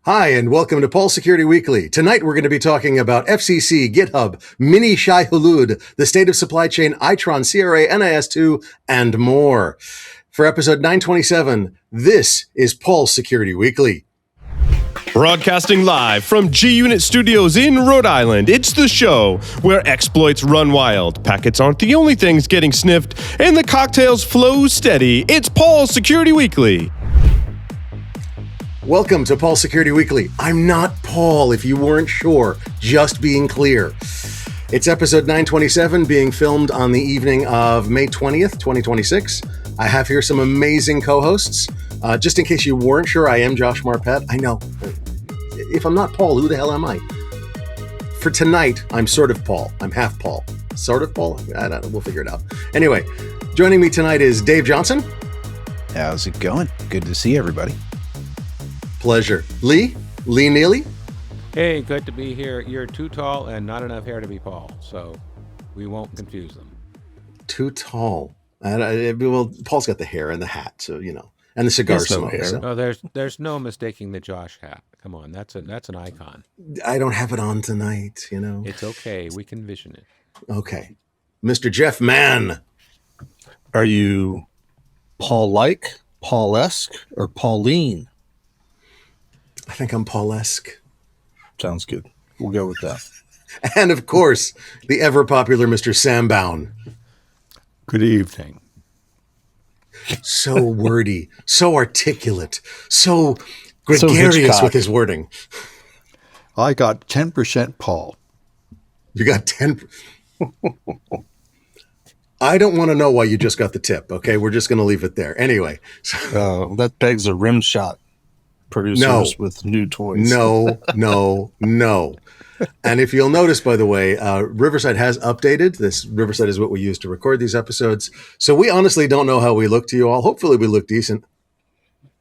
Hi, and welcome to Paul Security Weekly. Tonight, we're going to be talking about FCC, GitHub, MiniShai-hulud, the state of supply chain, Itron, CRA, NIS2, and more. For episode 927, this is Paul Security Weekly. Broadcasting live from G-Unit Studios in Rhode Island, it's the show where exploits run wild, packets aren't the only things getting sniffed, and the cocktails flow steady. It's Paul Security Weekly. Welcome to Paul Security Weekly. I'm not Paul, if you weren't sure, just being clear. It's episode 927, being filmed on the evening of May 20th, 2026. I have here some amazing co-hosts. Just in case you weren't sure, I am Josh Marpet. I know. If I'm not Paul, who the hell am I? For tonight, I'm sort of Paul. I'm half Paul. Sort of Paul? I don't know. We'll figure it out. Anyway, joining me tonight is Dave Johnson. How's it going? Good to see everybody. Pleasure. Lee Neely. Hey, good to be here. You're too tall and not enough hair to be Paul, so we won't confuse them. Too tall. Well, Paul's got the hair and the hat, so you know, and the cigar smoke. So. Oh, there's no mistaking the Josh hat. Come on, that's an icon. I don't have it on tonight, you know. It's okay. We can vision it. Okay, Mr. Jeff Mann. Are you Paul-like, Paul-esque, or Pauline? I think I'm Paul-esque. Sounds good. We'll go with that. And of course, the ever popular Mr. Sam Bown. Good evening. So wordy, so articulate, so gregarious with his wording. I got 10% Paul. You got 10. I don't want to know why you just got the tip. Okay, we're just going to leave it there. Anyway, that begs a rim shot. Producers with new toys. No. And if you'll notice, by the way, Riverside has updated. This Riverside is what we use to record these episodes. So we honestly don't know how we look to you all. Hopefully we look decent.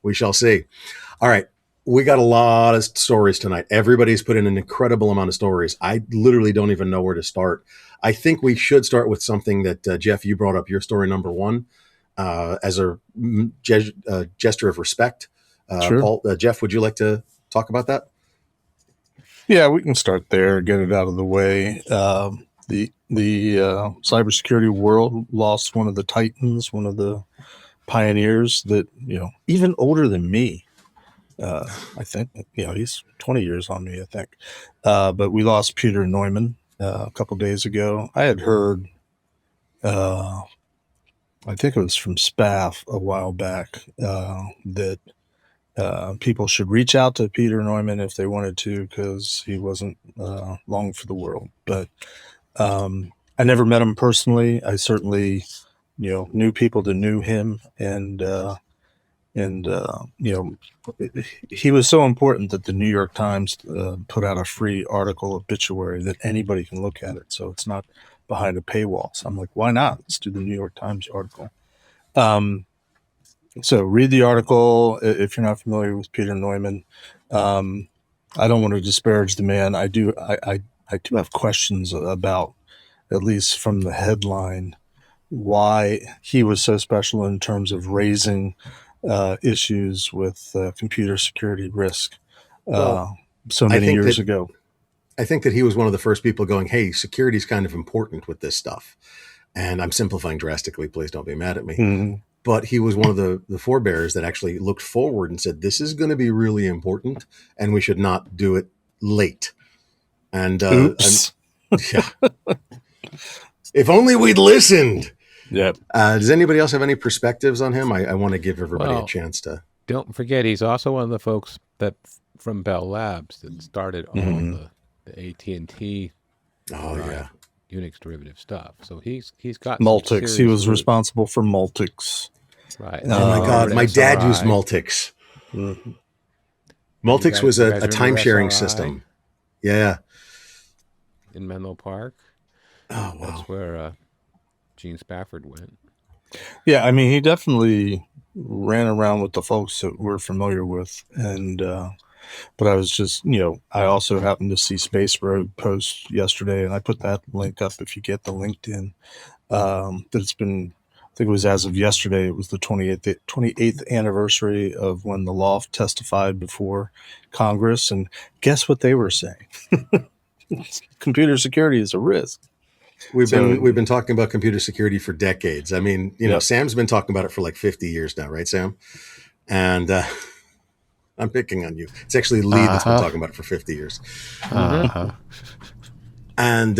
We shall see. All right. We got a lot of stories tonight. Everybody's put in an incredible amount of stories. I literally don't even know where to start. I think we should start with something that, Jeff, you brought up your story number one as a gesture of respect. Sure. Paul, Jeff, would you like to talk about that? Yeah, we can start there, get it out of the way. The cybersecurity world lost one of the titans, one of the pioneers that, even older than me. I think, he's 20 years on me, I think. But we lost Peter Neumann a couple days ago. I had heard, I think it was from SPAF a while back, that people should reach out to Peter Neumann if they wanted to, because he wasn't long for the world. But I never met him personally. I certainly, knew people that knew him, and he was so important that the New York Times put out a free article obituary that anybody can look at it. So it's not behind a paywall. So I'm like, why not? Let's do the New York Times article. So read the article if you're not familiar with Peter Neumann. I don't want to disparage the man. I do have questions about, at least from the headline, why he was so special in terms of raising issues with computer security risk so many years ago. I think that he was one of the first people going, hey, security is kind of important with this stuff. And I'm simplifying drastically. Please don't be mad at me. Mm-hmm. But he was one of the forebearers that actually looked forward and said, this is going to be really important and we should not do it late. And, yeah, if only we'd listened. Yep. Does anybody else have any perspectives on him? I want to give everybody a chance to. Don't forget, he's also one of the folks that from Bell Labs that started all the AT&T Unix derivative stuff. So he's got Multics. He was responsible for Multics. Right. Oh my God, my dad used Multics. Mm-hmm. Multics was a time-sharing system. Yeah. In Menlo Park. Oh, wow. That's where Gene Spafford went. Yeah, I mean, he definitely ran around with the folks that we're familiar with. And, but I was just, I also happened to see Space Road post yesterday, and I put that link up if you get the LinkedIn, that it's been think it was as of yesterday, it was the 28th anniversary of when the law testified before Congress. And guess what they were saying? Computer security is a risk. We've been talking about computer security for decades. I mean, you know, Sam's been talking about it for like 50 years now, right, Sam? And I'm picking on you. It's actually Lee that's been talking about it for 50 years. And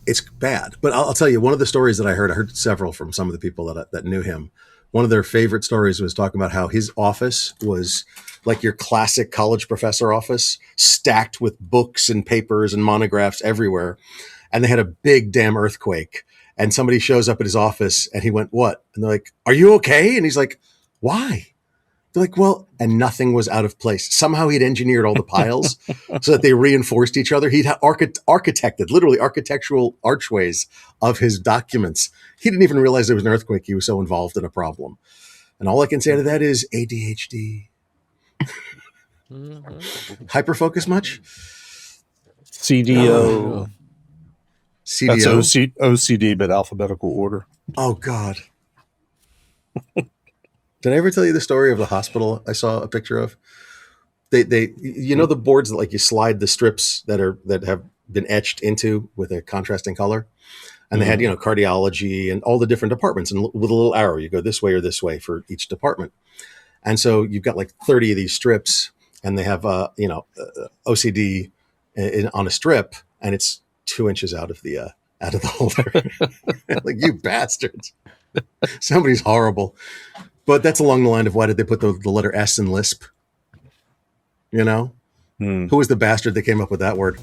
it's bad. But I'll tell you, one of the stories that I heard several from some of the people that knew him. One of their favorite stories was talking about how his office was like your classic college professor office, stacked with books and papers and monographs everywhere. And they had a big damn earthquake. And somebody shows up at his office and he went, "What?" And they're like, "Are you okay?" And he's like, "Why?" They're like, "Well," and nothing was out of place. Somehow he'd engineered all the piles so that they reinforced each other. He'd architected, literally architectural archways of his documents. He didn't even realize there was an earthquake. He was so involved in a problem. And all I can say to that is ADHD. Hyperfocus much? CDO. CDO? That's OCD, but alphabetical order. Oh, God. Did I ever tell you the story of the hospital I saw a picture of? They you know the boards that like you slide the strips that have been etched into with a contrasting color? And they had, you know, cardiology and all the different departments, and with a little arrow, you go this way or this way for each department. And so you've got like 30 of these strips, and they have OCD on a strip, and it's 2 inches out of the holder. Like, you bastards. Somebody's horrible. But that's along the line of why did they put the letter S in Lisp? You know? Who was the bastard that came up with that word?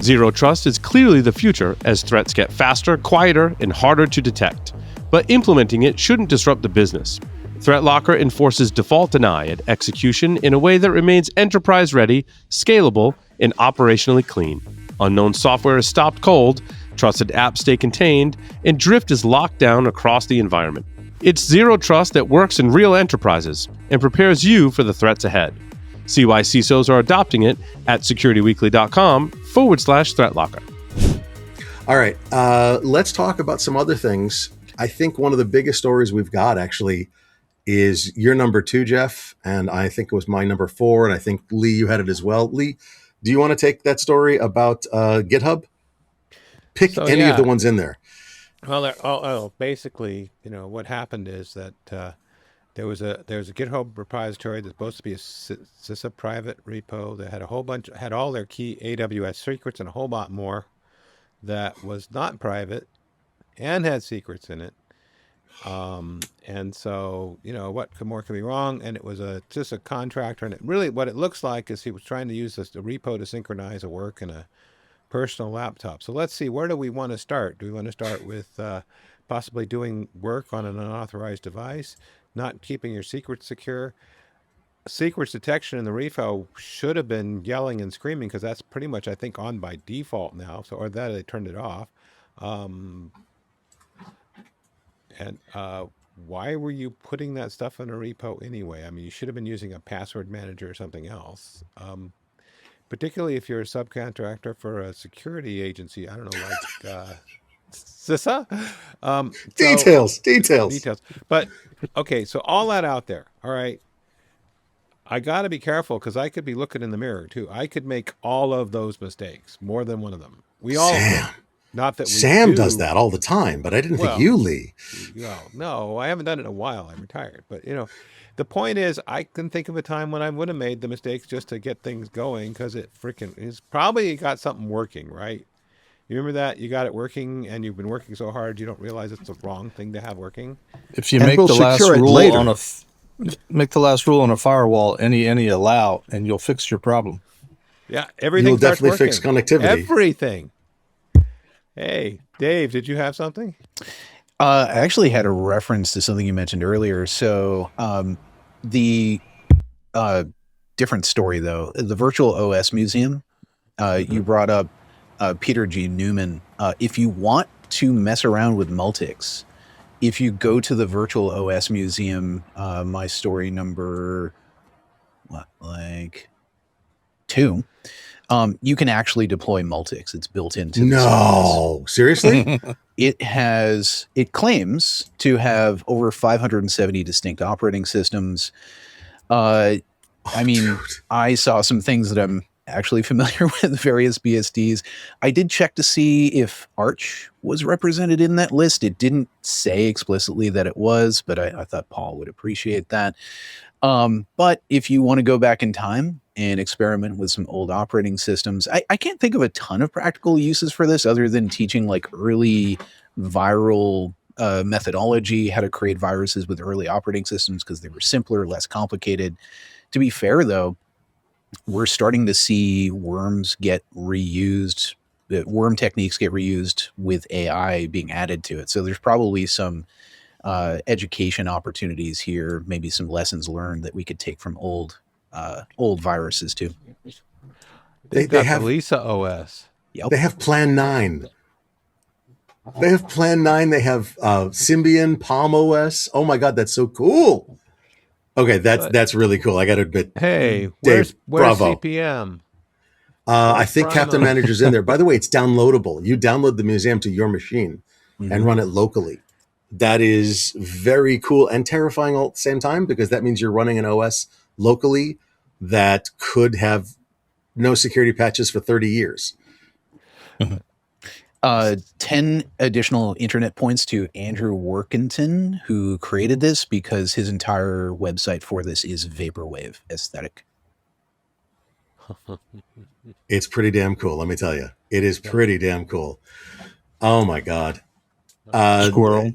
Zero Trust is clearly the future as threats get faster, quieter, and harder to detect. But implementing it shouldn't disrupt the business. ThreatLocker enforces default deny at execution in a way that remains enterprise-ready, scalable, and operationally clean. Unknown software is stopped cold, trusted apps stay contained, and drift is locked down across the environment. It's Zero Trust that works in real enterprises and prepares you for the threats ahead. See why CISOs are adopting it at securityweekly.com/ThreatLocker. All right, let's talk about some other things. I think one of the biggest stories we've got actually is your number 2, Jeff, and I think it was my number 4, and I think, Lee, you had it as well. Lee, do you want to take that story about GitHub? Pick any of the ones in there. Well, basically, you know, what happened is that there was a GitHub repository that's supposed to be a CISA private repo that had all their key AWS secrets and a whole lot more that was not private and had secrets in it. And so, you know, what more could be wrong? And it was just a contractor, and what it looks like is he was trying to use the repo to synchronize a work in a personal laptop. So let's see, where do we want to start? Do we want to start with possibly doing work on an unauthorized device, not keeping your secrets secure? Secrets detection in the repo should have been yelling and screaming, because that's pretty much, I think, on by default now. So, or that they turned it off. Why were you putting that stuff in a repo anyway? I mean, you should have been using a password manager or something else. Particularly if you're a subcontractor for a security agency, I don't know, like CISA. Details. But okay, so all that out there. All right, I got to be careful, because I could be looking in the mirror too. I could make all of those mistakes, more than one of them. We all do. Not that we Sam does that all the time, but I didn't think you, Lee. Well, no, I haven't done it in a while. I'm retired, but you know. The point is, I can think of a time when I would have made the mistakes just to get things going, because it's probably got something working, right? You remember that? You got it working, and you've been working so hard, you don't realize it's the wrong thing to have working. If you make the last rule on a firewall, any allow, and you'll fix your problem. Yeah, everything You'll starts definitely working. fix connectivity. Everything. Hey, Dave, did you have something? I actually had a reference to something you mentioned earlier. So the different story, though, the Virtual OS Museum, you brought up Peter G. Neumann. If you want to mess around with multics, if you go to the Virtual OS Museum, my story number, 2, you can actually deploy multics. It's built into No, seriously? it claims to have over 570 distinct operating systems. I mean, Dude. I saw some things that I'm actually familiar with, various BSDs. I did check to see if Arch was represented in that list. It didn't say explicitly that it was, but I thought Paul would appreciate that. But if you want to go back in time and experiment with some old operating systems, I can't think of a ton of practical uses for this other than teaching like early viral methodology, how to create viruses with early operating systems because they were simpler, less complicated. To be fair, though, we're starting to see worms get reused, worm techniques get reused with AI being added to it. So there's probably some education opportunities here, maybe some lessons learned that we could take from old viruses too. They have have the Lisa OS. Yep. They have Plan 9. They have Plan 9. They have Symbian, Palm OS. Oh my God, that's so cool. Okay, that's really cool. I got to admit. Hey, Dave, where's bravo. CPM? I think Captain Primo. Manager's in there. By the way, it's downloadable. You download the museum to your machine and run it locally. That is very cool and terrifying all at the same time because that means you're running an OS locally that could have no security patches for 30 years. 10 additional internet points to Andrew Workington, who created this because his entire website for this is vaporwave aesthetic. It's pretty damn cool, let me tell you. It is pretty damn cool. Oh my God. Squirrel.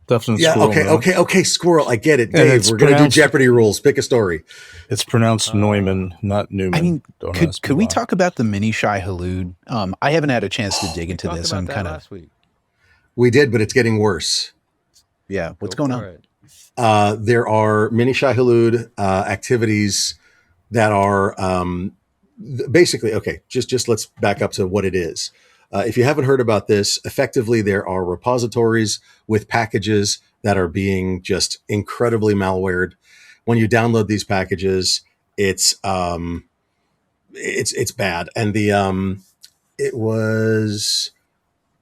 Definitely Yeah, squirrel. okay, squirrel. I get it. And Dave, it's we're going to do pronounced- Jeopardy rules. Pick a story. It's pronounced Neumann, not Newman. I mean, Don't ask me could we why. talk about the MiniShai-hulud? I haven't had a chance to dig into Talked this. about I'm that kind of, last week. We did, but it's getting worse. yeah. What's Go going for on? it. There are MiniShai-hulud activities that are basically, okay, just let's back up to what it is. If you haven't heard about this, effectively there are repositories with packages that are being just incredibly malwared. When you download these packages, it's bad. And it was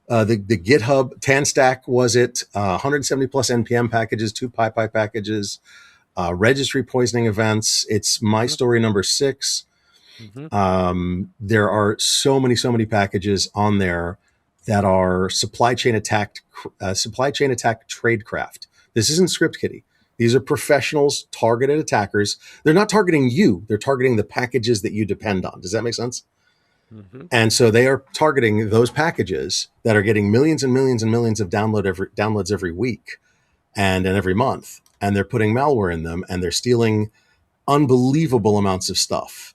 the GitHub TanStack, was it 170 plus NPM packages, 2 PyPy packages, registry poisoning events. It's my story number 6. There are so many packages on there that are supply chain attack tradecraft. This isn't script kiddie. These are professionals, targeted attackers. They're not targeting you. They're targeting the packages that you depend on. Does that make sense? And so they are targeting those packages that are getting millions and millions and millions of downloads every week and every month. And they're putting malware in them and they're stealing unbelievable amounts of stuff.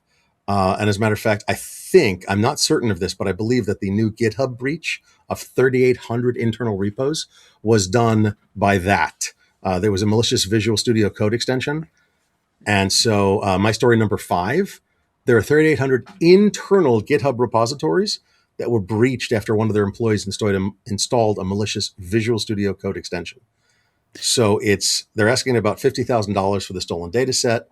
And as a matter of fact, I'm not certain of this, but I believe that the new GitHub breach of 3,800 internal repos was done by that. There was a malicious Visual Studio Code extension. And so my story number 5, there are 3,800 internal GitHub repositories that were breached after one of their employees installed a malicious Visual Studio Code extension. So they're asking about $50,000 for the stolen data set.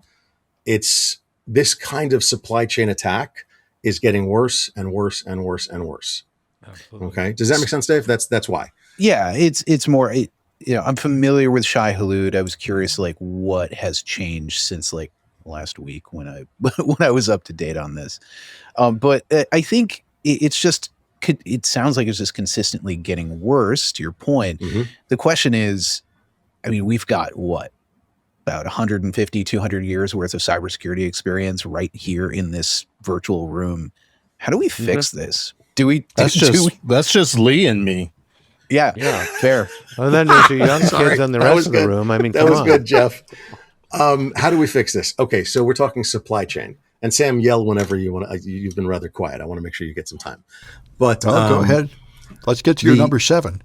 It's this kind of supply chain attack is getting worse and worse and worse and worse. Absolutely. Okay. Does that make sense, Dave? That's why. Yeah, it's more. I'm familiar with Shai-hulud. I was curious, like, what has changed since like last week when I was up to date on this. But I think it's just. It sounds like it's just consistently getting worse. To your point, the question is, I mean, we've got what? About 150, 200 years worth of cybersecurity experience right here in this virtual room. How do we fix this? That's just Lee and me. Yeah, fair. Well, then there's your young Sorry, kids in the that rest was of the good. room. I mean, That come was on. good, Jeff. How do we fix this? Okay, so we're talking supply chain. And Sam, yell whenever you want to. You've been rather quiet. I want to make sure you get some time. But Go ahead. Let's get to your number 7.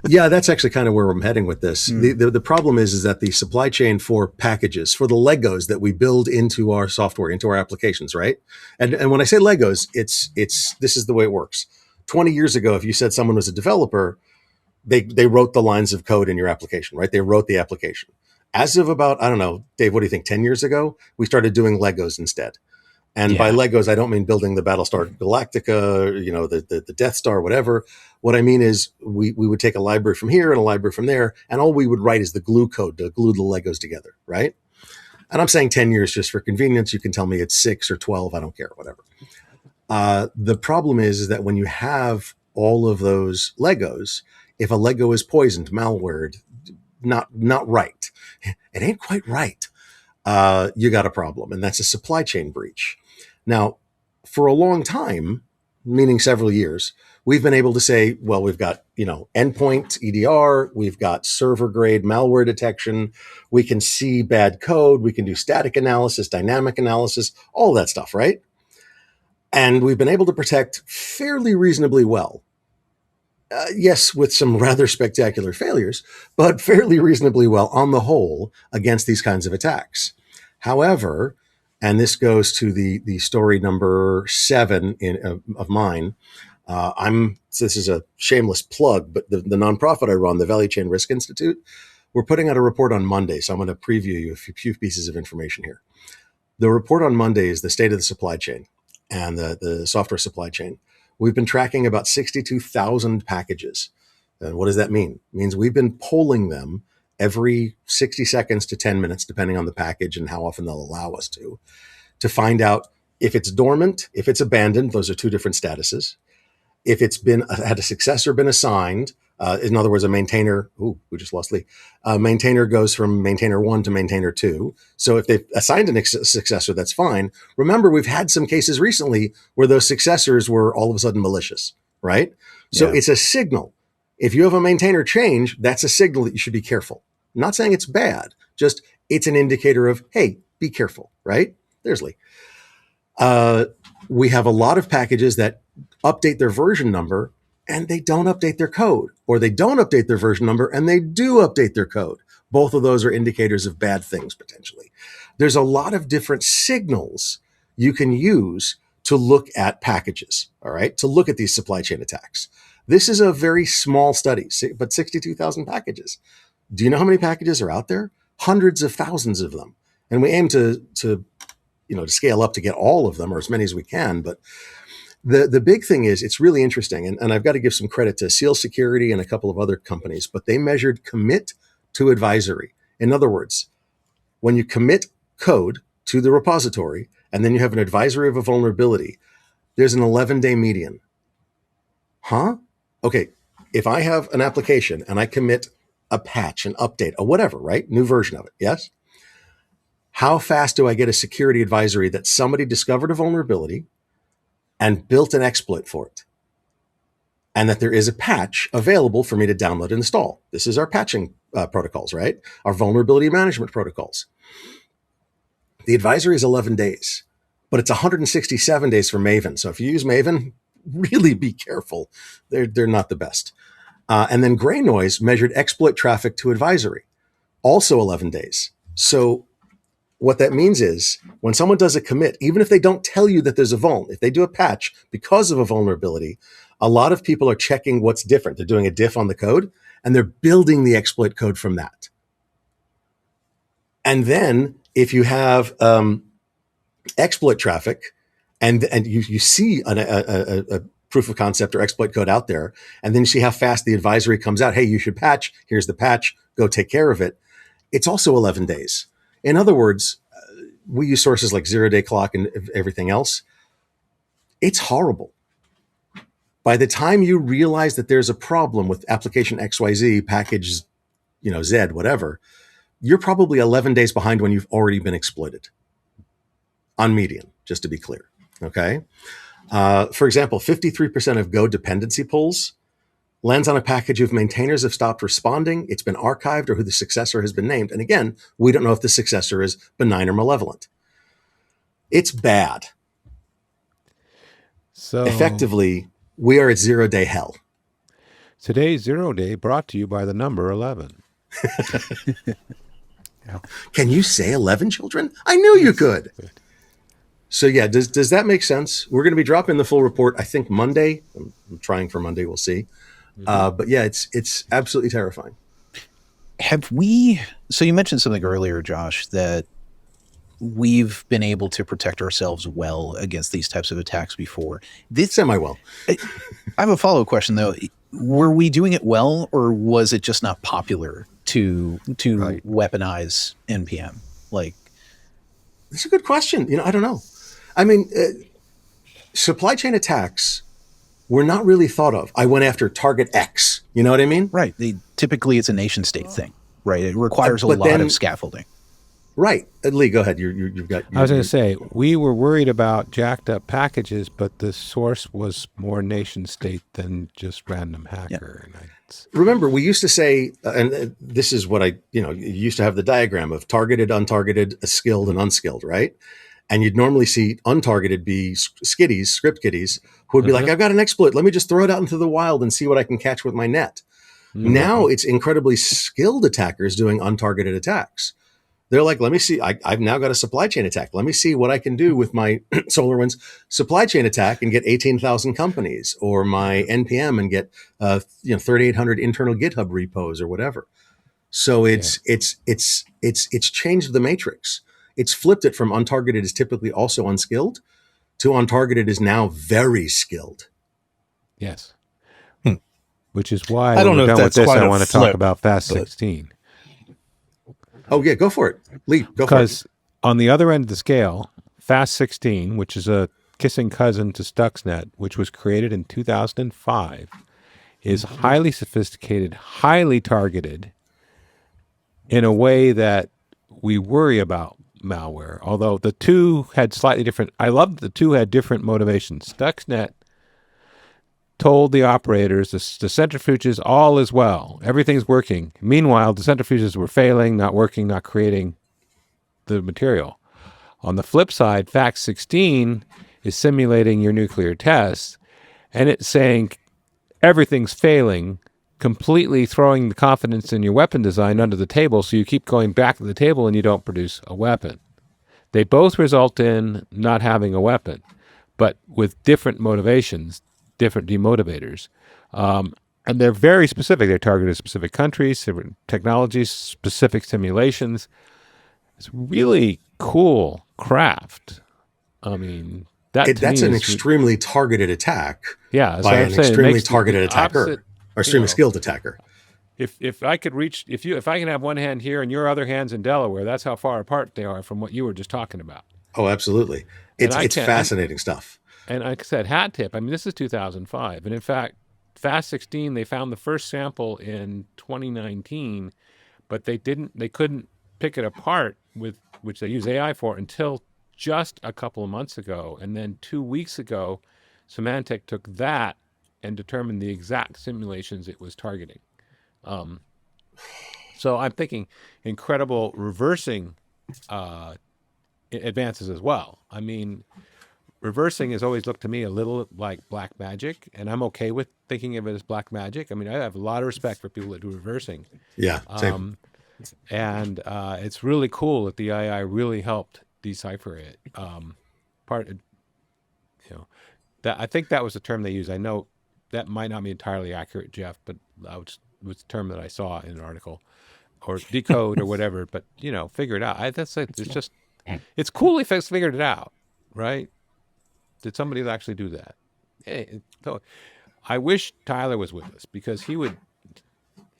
Yeah, that's actually kind of where I'm heading with this. The problem is that the supply chain for packages, for the Legos that we build into our software, into our applications, right? And when I say Legos, it's this is the way it works. 20 years ago, if you said someone was a developer, they wrote the lines of code in your application, right? They wrote the application. As of about, I don't know, Dave, what do you think? 10 years ago, we started doing Legos instead. And by Yeah. Legos, I don't mean building the Battlestar Galactica, the Death Star, whatever. What I mean is we would take a library from here and a library from there, and all we would write is the glue code to glue the Legos together, right? And I'm saying 10 years just for convenience. You can tell me it's 6 or 12. I don't care, whatever. The problem is that when you have all of those Legos, if a Lego is poisoned, malwared, not right, it ain't quite right, you got a problem. And that's a supply chain breach. Now, for a long time, meaning several years, we've been able to say, well, we've got, endpoint EDR, we've got server grade malware detection, we can see bad code, we can do static analysis, dynamic analysis, all that stuff, right? And we've been able to protect fairly reasonably well. Yes, with some rather spectacular failures, but fairly reasonably well on the whole against these kinds of attacks. However, and this goes to the story number 7 of mine. This is a shameless plug, but the nonprofit I run, the Value Chain Risk Institute, we're putting out a report on Monday. So I'm going to preview you a few pieces of information here. The report on Monday is the state of the supply chain and the software supply chain. We've been tracking about 62,000 packages. And what does that mean? It means we've been polling them every 60 seconds to 10 minutes, depending on the package and how often they'll allow us to find out if it's dormant, if it's abandoned. Those are 2 different statuses. If it's had a successor been assigned, in other words, a maintainer, we just lost Lee. A maintainer goes from maintainer 1 to maintainer 2. So if they've assigned a successor, that's fine. Remember, we've had some cases recently where those successors were all of a sudden malicious, right? So it's a signal. If you have a maintainer change, that's a signal that you should be careful. I'm not saying it's bad, just it's an indicator of, hey, be careful, right? There's Lee. We have a lot of packages that update their version number and they don't update their code, or they don't update their version number and they do update their code. Both of those are indicators of bad things potentially. There's a lot of different signals you can use to look at packages, all right, to look at these supply chain attacks. This is a very small study, but 62,000 packages. Do you know how many packages are out there? Hundreds of thousands of them. And we aim to scale up to get all of them, or as many as we can. But the big thing is, it's really interesting. And I've got to give some credit to Seal Security and a couple of other companies, but they measured commit to advisory. In other words, when you commit code to the repository and then you have an advisory of a vulnerability, there's an 11-day median. Huh? Okay, if I have an application and I commit a patch, an update, or whatever, right? New version of it, yes? How fast do I get a security advisory that somebody discovered a vulnerability and built an exploit for it, and that there is a patch available for me to download and install? This is our patching protocols, right? Our vulnerability management protocols. The advisory is 11 days, but it's 167 days for Maven. So if you use Maven, really be careful. They're not the best. And then Gray Noise measured exploit traffic to advisory, also 11 days. So what that means is when someone does a commit, even if they don't tell you that there's a vuln, if they do a patch because of a vulnerability, a lot of people are checking what's different. They're doing a diff on the code and they're building the exploit code from that. And then if you have exploit traffic and you see a proof of concept or exploit code out there, and then you see how fast the advisory comes out, hey, you should patch, here's the patch, go take care of it. It's also 11 days. In other words, we use sources like Zero Day Clock and everything else. It's horrible. By the time you realize that there's a problem with application XYZ, package, Z, whatever, you're probably 11 days behind when you've already been exploited. On median, just to be clear, okay? For example, 53% of Go dependency pulls lands on a package if maintainers have stopped responding, it's been archived, or who the successor has been named. And again, we don't know if the successor is benign or malevolent. It's bad. So effectively, we are at 0-day hell. Today's 0 Day brought to you by the number 11. Can you say 11, children? I knew you could. So yeah, does that make sense? We're going to be dropping the full report, I think, Monday. I'm trying for Monday. We'll see. But yeah, it's absolutely terrifying. So you mentioned something earlier, Josh, that we've been able to protect ourselves well against these types of attacks before. Semi-well. I have a follow-up question though. Were we doing it well, or was it just not popular to weaponize NPM? Like, That's a good question. I don't know. I mean, supply chain attacks were not really thought of. I went after target X. You know what I mean? right. Typically it's a nation state thing, right? It requires a But lot then- of scaffolding. Right. Lee, go ahead. You've got. I was going to say, we were worried about jacked up packages, but the source was more nation state than just random hacker. And Remember, we used to say, and this is what you used to have the diagram of targeted, untargeted, skilled, and unskilled, right? And you'd normally see untargeted be script kiddies, who would be like, I've got an exploit. Let me just throw it out into the wild and see what I can catch with my net. Now it's incredibly skilled attackers doing untargeted attacks. They're like, let me see. I've now got a supply chain attack. Let me see what I can do with my SolarWinds supply chain attack and get 18,000 companies, or my NPM and get 3,800 internal GitHub repos or whatever. So it's changed the matrix. It's flipped it from untargeted is typically also unskilled to untargeted is now very skilled. yes. Which is why I don't know if that's with this, quite I a want to talk flip, about Fast but- 16. Oh yeah, go for it. Lee, go for it. Because on the other end of the scale, Fast 16, which is a kissing cousin to Stuxnet, which was created in 2005, is highly sophisticated, highly targeted in a way that we worry about malware. Although the two had slightly different, I love that the two had different motivations. Stuxnet told the operators, the centrifuges, all is well. Everything's working. Meanwhile, the centrifuges were failing, not working, not creating the material. On the flip side, Fact 16 is simulating your nuclear tests, and it's saying everything's failing, completely throwing the confidence in your weapon design under the table, so you keep going back to the table and you don't produce a weapon. They both result in not having a weapon, but with different motivations, different demotivators. And they're very specific. They're targeted specific countries, different technologies, specific simulations. It's really cool craft. I mean, that's an extremely targeted attack yeah, by an extremely targeted attacker opposite, or extremely skilled attacker. If I could reach, if I can have one hand here and your other hand's in Delaware, that's how far apart they are from what you were just talking about. Oh, absolutely. It's fascinating stuff. And like I said, hat tip. I mean, this is 2005, and in fact, Fast 16, they found the first sample in 2019, but they couldn't pick it apart which they use AI for until just a couple of months ago. And then 2 weeks ago, Symantec took that and determined the exact simulations it was targeting. So I'm thinking incredible reversing advances as well. I mean, reversing has always looked to me a little like black magic, and I'm okay with thinking of it as black magic. I mean, I have a lot of respect for people that do reversing. Yeah, same. And it's really cool that the AI really helped decipher it. That I think that was the term they used. I know that might not be entirely accurate, Jeff, but was the term that I saw in an article, or decode or whatever. But figure it out. It's cool if it's figured it out, right? Did somebody actually do that? Hey, I wish Tyler was with us, because he was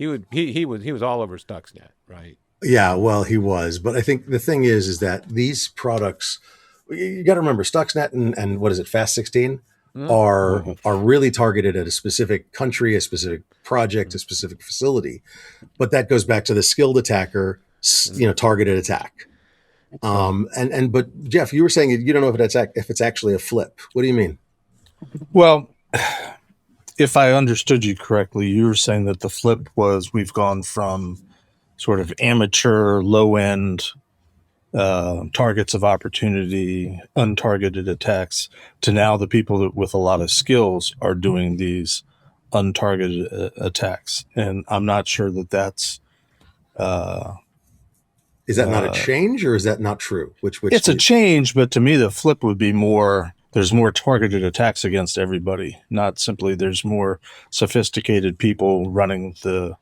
all over Stuxnet, right? Yeah, well, he was. But I think the thing is that these products, you got to remember, Stuxnet and what is it, Fast 16, are really targeted at a specific country, a specific project, a specific facility. But that goes back to the skilled attacker, targeted attack. But Jeff, you were saying you don't know if it's actually a flip. What do you mean? Well, if I understood you correctly, you were saying that the flip was we've gone from sort of amateur, low-end targets of opportunity, untargeted attacks, to now the people with a lot of skills are doing these untargeted attacks. And I'm not sure that that's... Is that not a change, or is that not true? Which it's a change, but to me the flip would be more, there's more targeted attacks against everybody, not simply there's more sophisticated people running the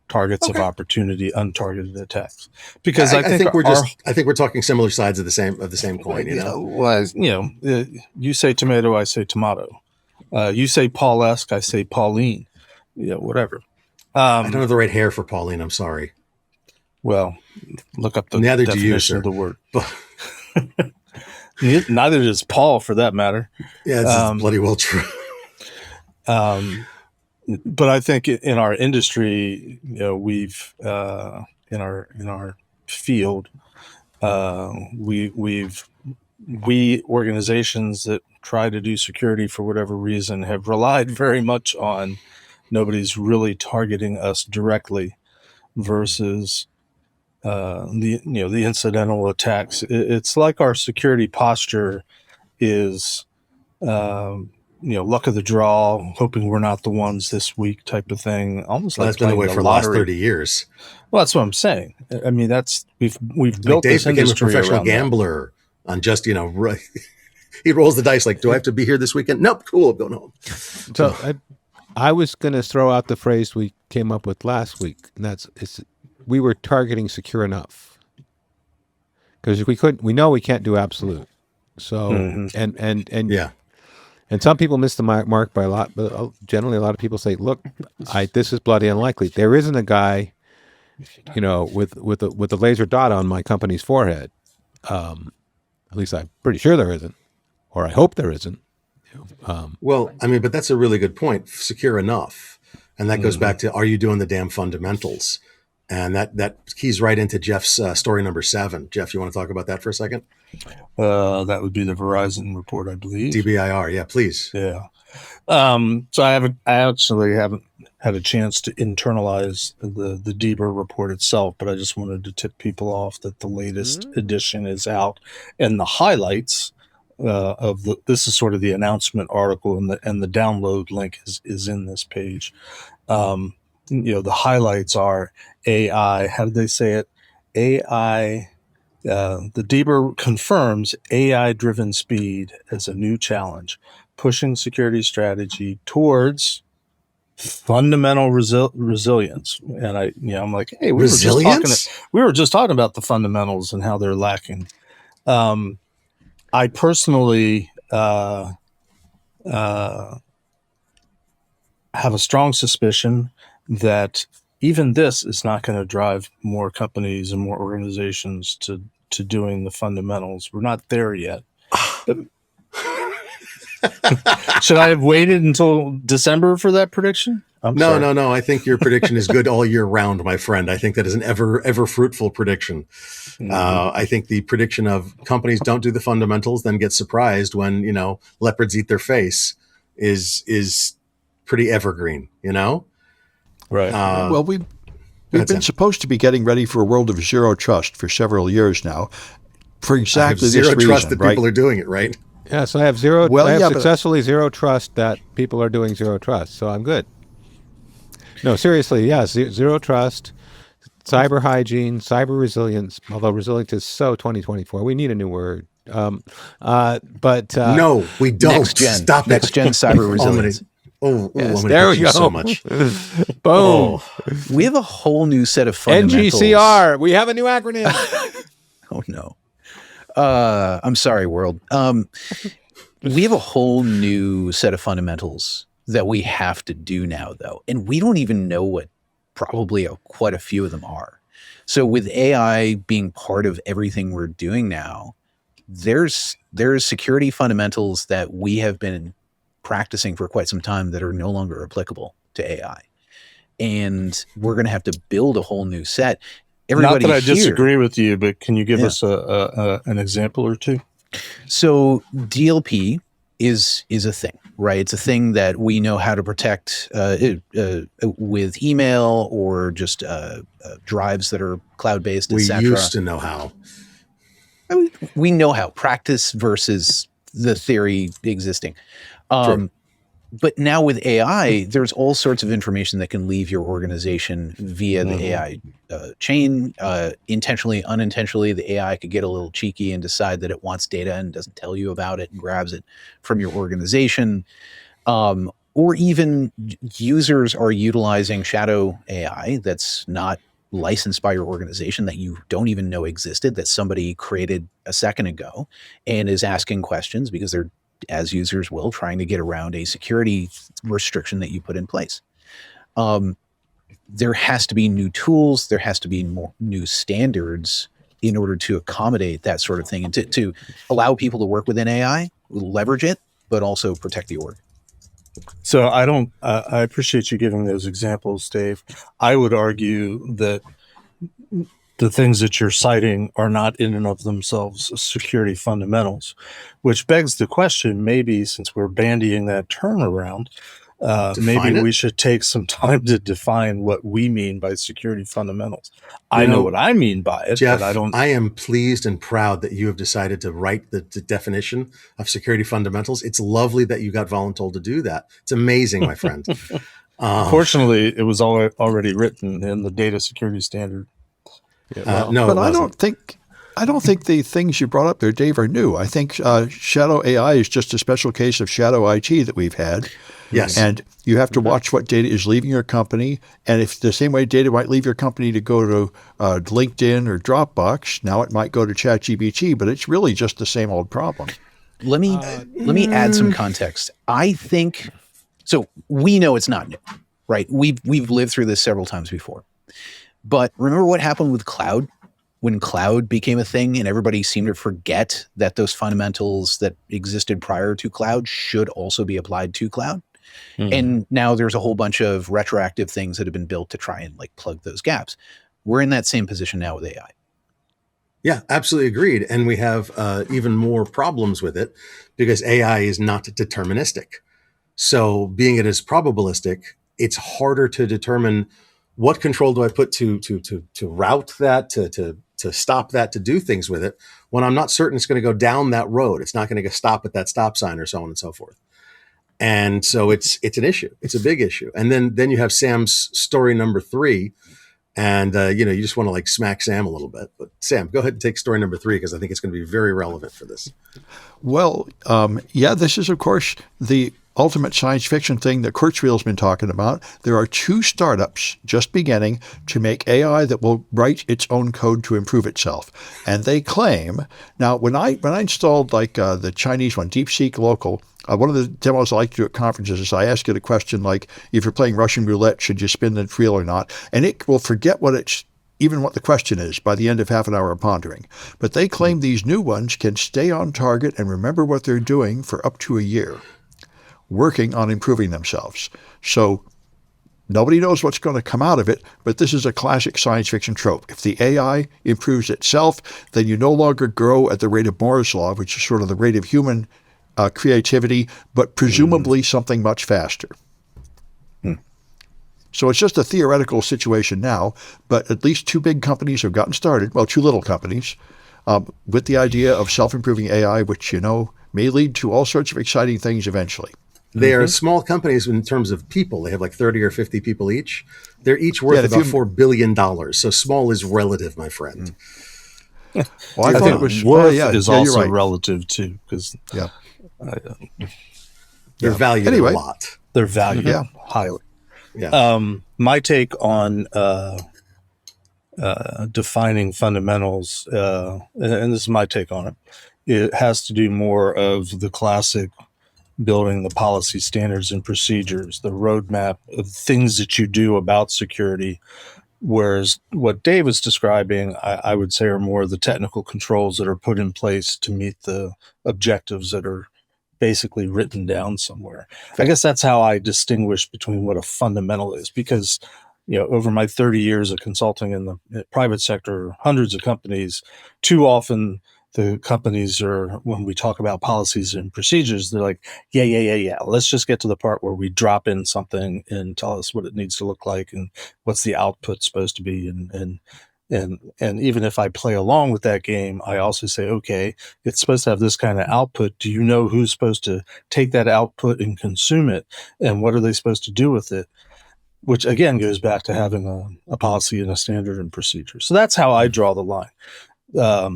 targets of opportunity, untargeted attacks. Because I think I think we're talking similar sides of the same coin. You know, well, you say tomato, I say tomato. You say Paul-esque, I say Pauline. Whatever. I don't have the right hair for Pauline. I'm sorry. Well, look up the Neither definition do you, of the word. Neither does Paul, for that matter. Yeah, it's bloody well true. But I think in our industry, we've in our field, we organizations that try to do security for whatever reason have relied very much on nobody's really targeting us directly versus the incidental attacks. It's like our security posture is luck of the draw, hoping we're not the ones this week type of thing. Almost like that's been the way for the last 30 years. Well, that's what I'm saying. I mean, we've built Dave this industry became a professional gambler on just, he rolls the dice like, do I have to be here this weekend? Nope, cool, I'm going home. So I was going to throw out the phrase we came up with last week, and we were targeting secure enough. Because we know we can't do absolute. So, and yeah. And some people miss the mark by a lot, but generally a lot of people say, look, this is bloody unlikely. There isn't a guy, with a laser dot on my company's forehead. At least I'm pretty sure there isn't, or I hope there isn't. Well, I mean, but that's a really good point. Secure enough. And that goes back to, are you doing the damn fundamentals? And that keys right into Jeff's story number 7. Jeff, you want to talk about that for a second? That would be the Verizon report, I believe. DBIR, yeah, please. Yeah. So I actually haven't had a chance to internalize the DBIR report itself, but I just wanted to tip people off that the latest edition is out, and the highlights this is sort of the announcement article, and the download link is in this page. The highlights are AI. How did they say it? AI. The DBIR confirms AI-driven speed as a new challenge, pushing security strategy towards fundamental resilience. And I'm like, hey, we were just talking about the fundamentals and how they're lacking. I personally have a strong suspicion that even this is not going to drive more companies and more organizations to doing the fundamentals. We're not there yet. Should I have waited until December for that prediction? No. I think your prediction is good all year round, my friend. I think that is an ever fruitful prediction. I think the prediction of companies don't do the fundamentals, then get surprised when, leopards eat their face is pretty evergreen, Right. Well, we've been supposed to be getting ready for a world of zero trust for several years now, for exactly this reason. Zero trust that people are doing it, right? Yeah, so I have successfully zero trust that people are doing zero trust, so I'm good. No, seriously, yeah, zero trust, cyber hygiene, cyber resilience, although resilience is so 2024. We need a new word. No, we don't. Next gen. Stop next gen cyber resilience. Yes, there we go. So much. Boom. We have a whole new set of fundamentals. NGCR. We have a new acronym. Oh no. I'm sorry, world. We have a whole new set of fundamentals that we have to do now, though, and we don't even know what probably quite a few of them are. So with AI being part of everything we're doing now, there's security fundamentals that we have been practicing for quite some time that are no longer applicable to AI. And we're going to have to build a whole new set. Not that I disagree with you, but can you give us an example or two? So DLP is a thing, right? It's a thing that we know how to protect with email or just drives that are cloud-based, etc. We used to know how. I mean, we know how. Practice versus the theory existing. But now with AI, there's all sorts of information that can leave your organization via the AI chain. Intentionally, unintentionally, the AI could get a little cheeky and decide that it wants data and doesn't tell you about it and grabs it from your organization. or even users are utilizing shadow AI that's not licensed by your organization, that you don't even know existed, that somebody created a second ago, and is asking questions because they're, as users will, trying to get around a security restriction that you put in place. There has to be new tools. There has to be more new standards in order to accommodate that sort of thing, and to allow people to work within AI, leverage it, but also protect the org. So I appreciate you giving those examples, Dave. I would argue that the things that you're citing are not in and of themselves security fundamentals, which begs the question, maybe since we're bandying that term around, maybe we should take some time to define what we mean by security fundamentals. I know what I mean by it, Jeff, but I don't. I am pleased and proud that you have decided to write the definition of security fundamentals. It's lovely that you got voluntold to do that. It's amazing, my friend. Fortunately, it was already written in the data security standard. No, but I don't think the things you brought up there, Dave, are new. I think shadow AI is just a special case of shadow IT that we've had. Yes. And you have to watch what data is leaving your company. And if the same way data might leave your company to go to LinkedIn or Dropbox, now it might go to ChatGPT, but it's really just the same old problem. Let me add some context. I think, so we know it's not new, right? We've lived through this several times before. But remember what happened with cloud? When cloud became a thing and everybody seemed to forget that those fundamentals that existed prior to cloud should also be applied to cloud. And now there's a whole bunch of retroactive things that have been built to try and like plug those gaps. We're in that same position now with AI. Yeah, absolutely agreed. And we have even more problems with it because AI is not deterministic. So being it is probabilistic, it's harder to determine what control do I put to route that, to stop that, to do things with it when I'm not certain it's going to go down that road. It's not going to stop at that stop sign or so on and so forth. And so it's an issue. It's a big issue. And then you have Sam's story number 3. And, you just want to like smack Sam a little bit. But Sam, go ahead and take story number 3, because I think it's going to be very relevant for this. Well, this is, of course, the ultimate science fiction thing that Kurzweil's been talking about. There are 2 startups just beginning to make AI that will write its own code to improve itself. And they claim, now when I installed like the Chinese one, DeepSeek Local, one of the demos I like to do at conferences is I ask it a question like, if you're playing Russian roulette, should you spin the wheel or not? And it will forget what the question is by the end of half an hour of pondering. But they claim these new ones can stay on target and remember what they're doing for up to a year, working on improving themselves. So nobody knows what's going to come out of it, but this is a classic science fiction trope. If the AI improves itself, then you no longer grow at the rate of Moore's law, which is sort of the rate of human creativity, but presumably something much faster. So it's just a theoretical situation now, but at least 2 big companies have gotten started, well, 2 little companies, with the idea of self-improving AI, which, may lead to all sorts of exciting things eventually. They are small companies in terms of people. They have like 30 or 50 people each. They're each worth about $4 billion. So small is relative, my friend. Well, I thought it was worth is also right. Relative too, because they're valued a lot. They're valued highly. Yeah. My take on defining fundamentals, and this is my take on it, it has to do more of the classic building the policy standards and procedures, the roadmap of things that you do about security. Whereas what Dave is describing, I would say, are more the technical controls that are put in place to meet the objectives that are basically written down somewhere. I guess that's how I distinguish between what a fundamental is, because over my 30 years of consulting in the private sector, hundreds of companies, too often the companies are, when we talk about policies and procedures, they're like, yeah. Let's just get to the part where we drop in something and tell us what it needs to look like and what's the output supposed to be. And even if I play along with that game, I also say, okay, it's supposed to have this kind of output. Do you know who's supposed to take that output and consume it? And what are they supposed to do with it? Which again goes back to having a policy and a standard and procedure. So that's how I draw the line.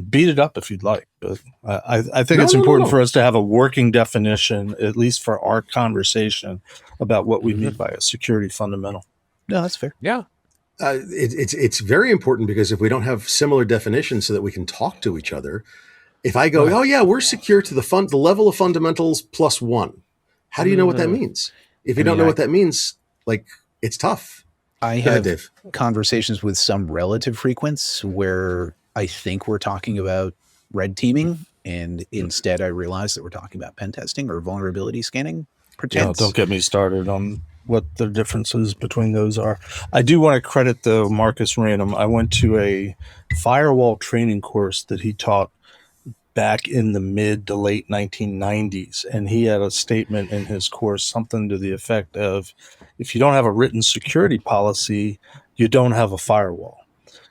beat it up if you'd like, but I think No, it's no, no, important no. for us to have a working definition, at least for our conversation, about what we mean by a security fundamental. No, that's fair. Yeah. It's very important, because if we don't have similar definitions so that we can talk to each other, if I go, oh yeah, we're secure to the level of fundamentals +1, how do you know what that means? If you don't know what that means, like, it's tough. I Go ahead, have Dave. conversations with some relative frequency where I think we're talking about red teaming, and instead I realize that we're talking about pen testing or vulnerability scanning. Yeah, don't get me started on what the differences between those are. I do want to credit, though, Marcus Random. I went to a firewall training course that he taught back in the mid to late 1990s, and he had a statement in his course, something to the effect of, if you don't have a written security policy, you don't have a firewall.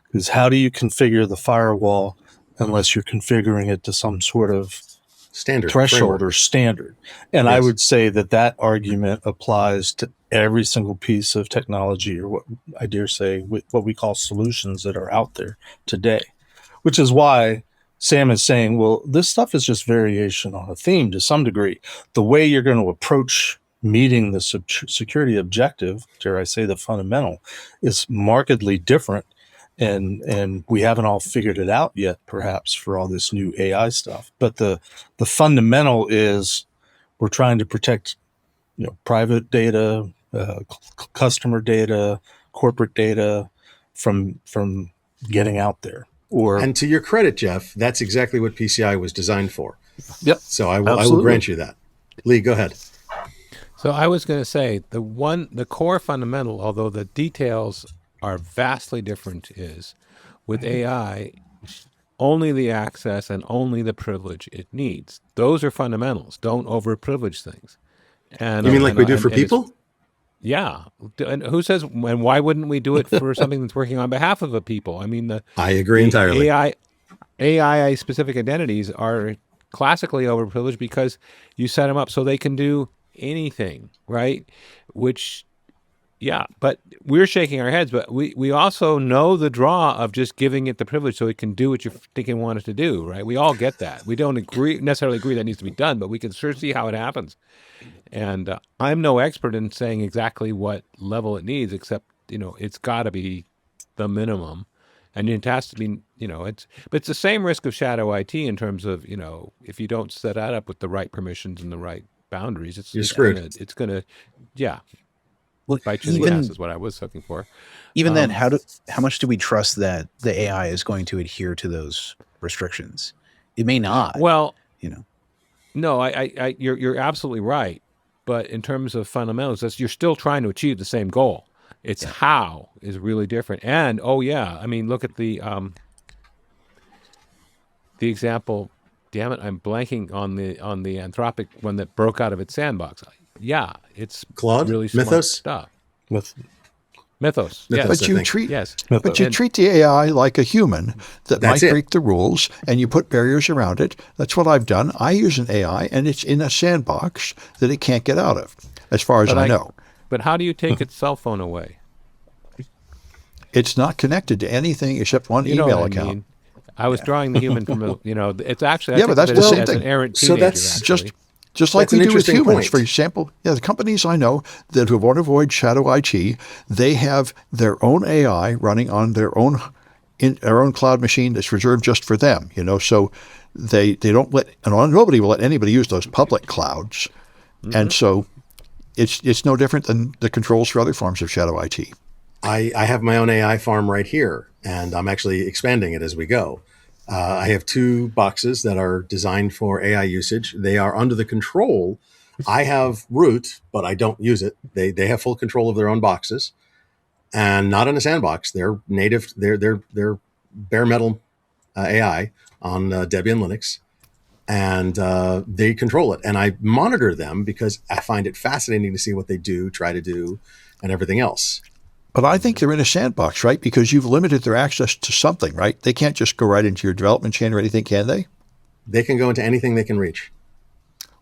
Because how do you configure the firewall unless you're configuring it to some sort of Standard threshold framework. or standard? And Yes. I would say that argument applies to every single piece of technology, or what I dare say, what we call solutions that are out there today, which is why Sam is saying, well, this stuff is just variation on a theme to some degree. The way you're going to approach meeting the security objective, dare I say the fundamental, is markedly different. And we haven't all figured it out yet, perhaps, for all this new AI stuff. But the fundamental is we're trying to protect, private data, customer data, corporate data from getting out there. And to your credit, Jeff, that's exactly what PCI was designed for. Yep. So I will Absolutely. grant you that. Lee, go ahead. So I was going to say the core fundamental, although the details are vastly different, is with AI, only the access and only the privilege it needs. Those are fundamentals. Don't over-privilege things. And You mean like we do and for it's- people? Yeah. And who says, and why wouldn't we do it for something that's working on behalf of the people? I mean, I agree entirely. AI specific identities are classically overprivileged because you set them up so they can do anything, right? Which, yeah, but we're shaking our heads, but we also know the draw of just giving it the privilege so it can do what you think it wants it to do, right? We all get that. We don't necessarily agree that needs to be done, but we can sure see how it happens. And I'm no expert in saying exactly what level it needs, except, it's got to be the minimum. And it has to be, but it's the same risk of shadow IT in terms of, if you don't set that up with the right permissions and the right boundaries, You're screwed. It's gonna, yeah. Well, Bite you in the ass is what I was looking for. Even then, how much do we trust that the AI is going to adhere to those restrictions? It may not. Well, No, you're absolutely right. But in terms of fundamentals, you're still trying to achieve the same goal. It's how is really different. And look at the example. Damn it, I'm blanking on the Anthropic one that broke out of its sandbox. Yeah, it's Claude? really smart Mythos? stuff. With Mythos. Mythos. Yes. But you think. treat Yes. but you And- treat the AI like a human that That's might it. break the rules, and you put barriers around it. That's what I've done. I use an AI, and it's in a sandbox that it can't get out of, as far as But I know. But how do you take its cell phone away? It's not connected to anything except one You know email what I account. mean. I was drawing the human from it's actually Yeah, but that's the same as an thing. errant So teenager, that's actually. Just like That's we an do with interesting humans, point. for example. Yeah, the companies I know that want to avoid shadow IT, they have their own AI running on their own cloud machine that's reserved just for them. So they don't let, and nobody will let anybody use those public clouds, and so it's no different than the controls for other forms of shadow IT. I have my own AI farm right here, and I'm actually expanding it as we go. I have 2 boxes that are designed for AI usage. They are under the control. I have root, but I don't use it. They have full control of their own boxes, and not in a sandbox. They're native. They're bare metal AI on Debian Linux, and they control it. And I monitor them because I find it fascinating to see what they do, try to do, and everything else. But I think they're in a sandbox, right? Because you've limited their access to something, right? They can't just go right into your development chain or anything, can they? They can go into anything they can reach.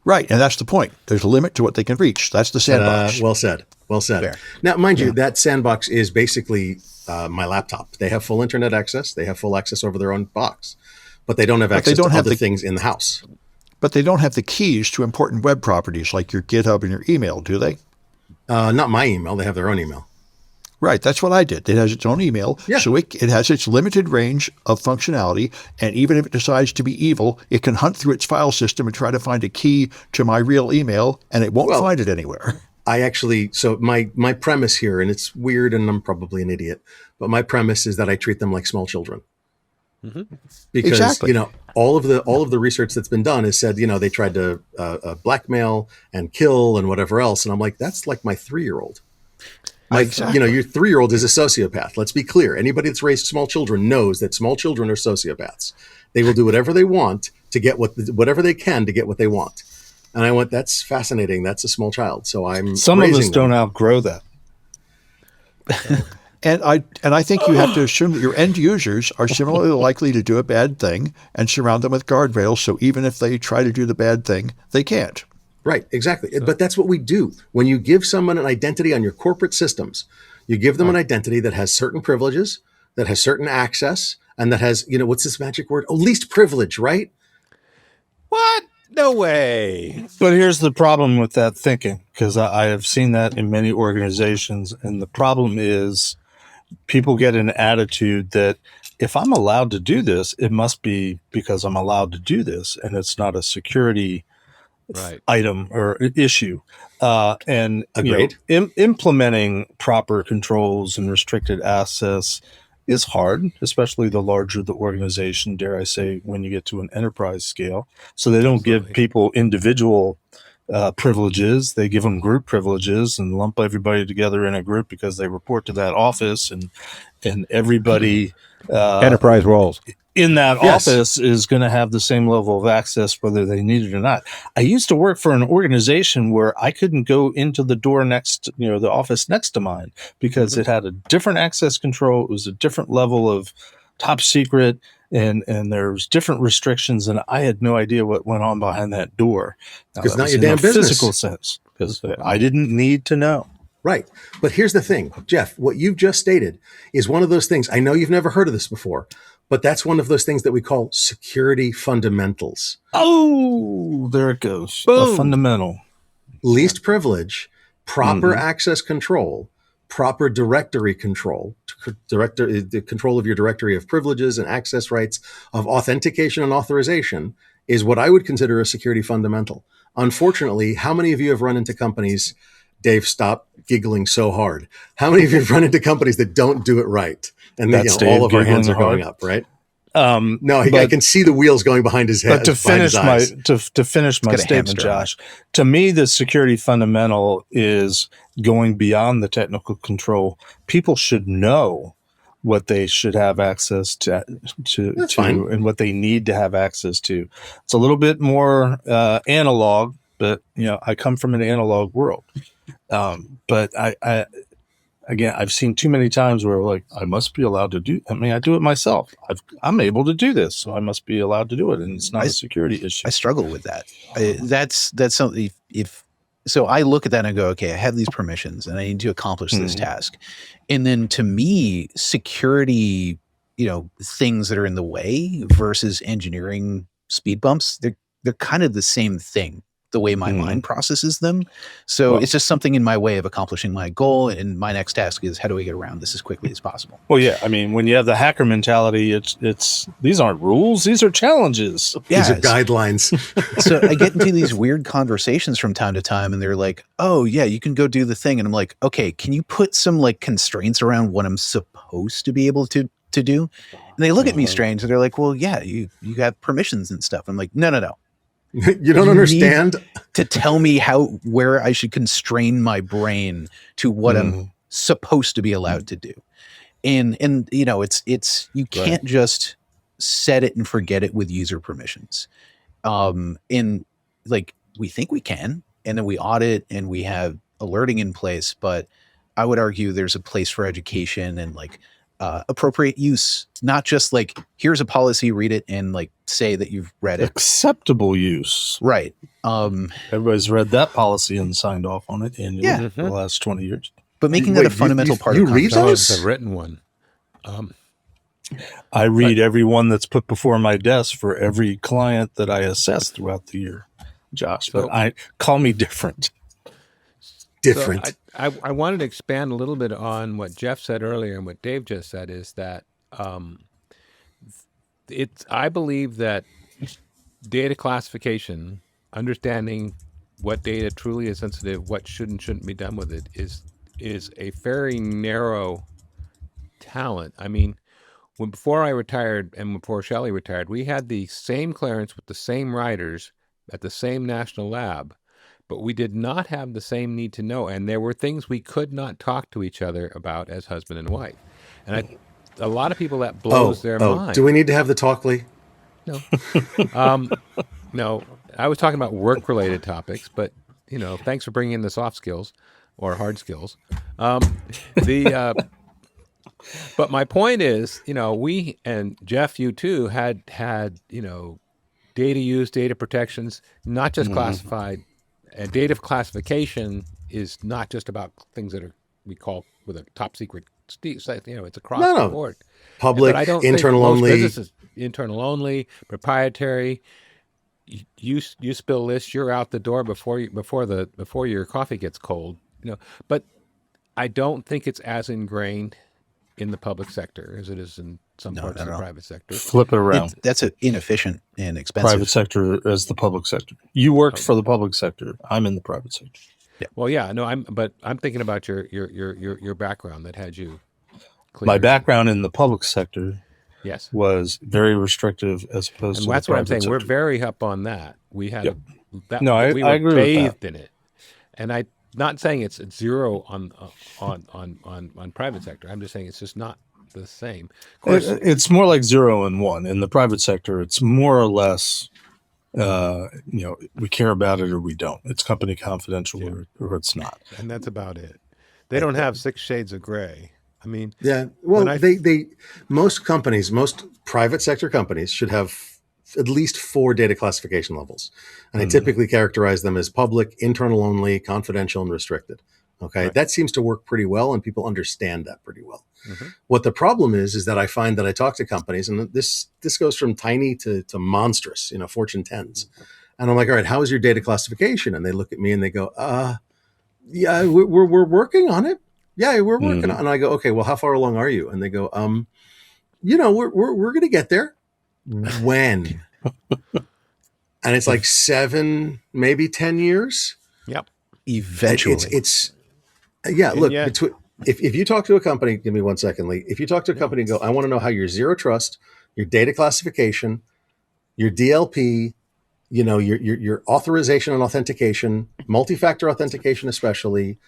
Right, and that's the point. There's a limit to what they can reach. That's the sandbox. Well said. Well said. Fair. Now, mind you, that sandbox is basically my laptop. They have full internet access. They have full access over their own box, but they don't have access to other things in the house. But they don't have the keys to important web properties like your GitHub and your email, do they? Not my email. They have their own email. Right. That's what I did. It has its own email. Yeah. So it has its limited range of functionality. And even if it decides to be evil, it can hunt through its file system and try to find a key to my real email, and it won't find it anywhere. I actually, so my premise here, and it's weird and I'm probably an idiot, but my premise is that I treat them like small children. Because, Exactly. all of the research that's been done has said, they tried to blackmail and kill and whatever else. And I'm like, that's like my 3-year-old. Exactly. Your 3-year-old is a sociopath. Let's be clear. Anybody that's raised small children knows that small children are sociopaths. They will do whatever they want to get whatever they can to get what they want. And I went, that's fascinating. That's a small child. So Some of us raising them. don't outgrow that. And I think you have to assume that your end users are similarly likely to do a bad thing and surround them with guardrails. So even if they try to do the bad thing, they can't. Right, exactly. But that's what we do. When you give someone an identity on your corporate systems, you give them an identity that has certain privileges, that has certain access, and that has, what's this magic word? Oh, least privilege, right? What? No way. But here's the problem with that thinking, because I have seen that in many organizations. And the problem is people get an attitude that if I'm allowed to do this, it must be because I'm allowed to do this. And it's not a security item or issue. And Agreed. Implementing proper controls and restricted access is hard, especially the larger the organization, dare I say, when you get to an enterprise scale. So they don't give people individual privileges. They give them group privileges and lump everybody together in a group because they report to that office, and everybody Enterprise roles in that office is going to have the same level of access whether they need it or not. I used to work for an organization where I couldn't go into the door next, the office next to mine because it had a different access control. It was a different level of top secret, and there's different restrictions, and I had no idea what went on behind that door. Because not your damn business. Physical sense, because I didn't need to know. Right. But here's the thing, Jeff, what you've just stated is one of those things. I know you've never heard of this before, but that's one of those things that we call security fundamentals. Oh, there it goes. Boom. A fundamental. Least privilege, proper access control, proper directory control, the control of your directory of privileges and access rights, of authentication and authorization is what I would consider a security fundamental. Unfortunately, how many of you have run into companies, Dave, stop giggling so hard. How many of you have run into companies that don't do it right? And then, all of our hands are going up, right? I can see the wheels going behind his head. But to finish my statement, Josh, to me, the security fundamental is going beyond the technical control. People should know what they should have access to and what they need to have access to. It's a little bit more analog, but I come from an analog world. But I've seen too many times where I must be allowed to do. I do it myself. I'm able to do this, so I must be allowed to do it, and it's not a security issue. I struggle with that. That's something. So I look at that and I go, okay, I have these permissions, and I need to accomplish this task, and then to me, security, things that are in the way versus engineering speed bumps, they're kind of the same thing. The way my mind processes them. So it's just something in my way of accomplishing my goal. And my next task is, how do I get around this as quickly as possible? Well, yeah. When you have the hacker mentality, it's these aren't rules. These are challenges. These are guidelines. So I get into these weird conversations from time to time, and they're like, oh yeah, you can go do the thing. And I'm like, okay, can you put some constraints around what I'm supposed to be able to do? And they look at me strange, and they're like, well, yeah, you have permissions and stuff. I'm like, no. You don't understand to tell me where I should constrain my brain to what I'm supposed to be allowed to do. And it's you can't just set it and forget it with user permissions. We think we can, and then we audit and we have alerting in place, but I would argue there's a place for education and appropriate use, not just like, here's a policy, read it and like say that you've read it. Acceptable use. Right. Everybody's read that policy and signed off on it annually for the last 20 years. But making that a fundamental part you of read conversation. those? I've written one. I read every one that's put before my desk for every client that I assess throughout the year, Josh. But call me different. Different. So I wanted to expand a little bit on what Jeff said earlier and what Dave just said, is that I believe that data classification, understanding what data truly is sensitive, what should and shouldn't be done with it, is a very narrow talent. I mean, before I retired and before Shelley retired, we had the same clearance with the same writers at the same national lab, but we did not have the same need to know. And there were things we could not talk to each other about as husband and wife. And a lot of people, that blows their mind. Do we need to have the talk, Lee? No. No, I was talking about work-related topics, but, thanks for bringing in the soft skills or hard skills. But my point is, we, and Jeff, you too, had data use, data protections, not just classified. And data classification is not just about things that we call with a top secret. It's across the board. Public, but I don't internal think most only. businesses, internal only, proprietary. You spill this, you're out the door before your coffee gets cold. But I don't think it's as ingrained in the public sector as it is in some parts of the private sector. Flip it around. That's inefficient and expensive. Private sector as the public sector. You worked for the public sector. I'm in the private sector. Yeah. Well, yeah, no, I'm thinking about your background that had you cleared. My background in the public sector, yes, was very restrictive as opposed to that's the what I'm private saying. sector. We're very up on that. We had we I were agree with bathed that. in it, and I'm not saying it's zero on private sector. I'm just saying it's just not the same. Of course, It's more like 0 and 1. In the private sector, it's more or less, we care about it or we don't. It's company confidential or it's not. and that's about it. They don't have 6 shades of gray. I mean, Yeah. Well, most private sector companies should have at least 4 data classification levels. And I typically characterize them as public, internal only, confidential, and restricted. Okay. Right. That seems to work pretty well, and people understand that pretty well. What the problem is that I find that I talk to companies, and this goes from tiny to monstrous, Fortune 10s. And I'm like, all right, how is your data classification? And they look at me and they go, yeah, we're working on it. Yeah, we're working on it. And I go, okay, well, how far along are you? And they go, we're going to get there. When? And it's like 7, maybe 10 years. yep. Eventually. If you talk to a company, give me 1 second, Lee. If you talk to a company and go, I want to know how your zero trust, your data classification, your DLP, your authorization and authentication, multi-factor authentication especially,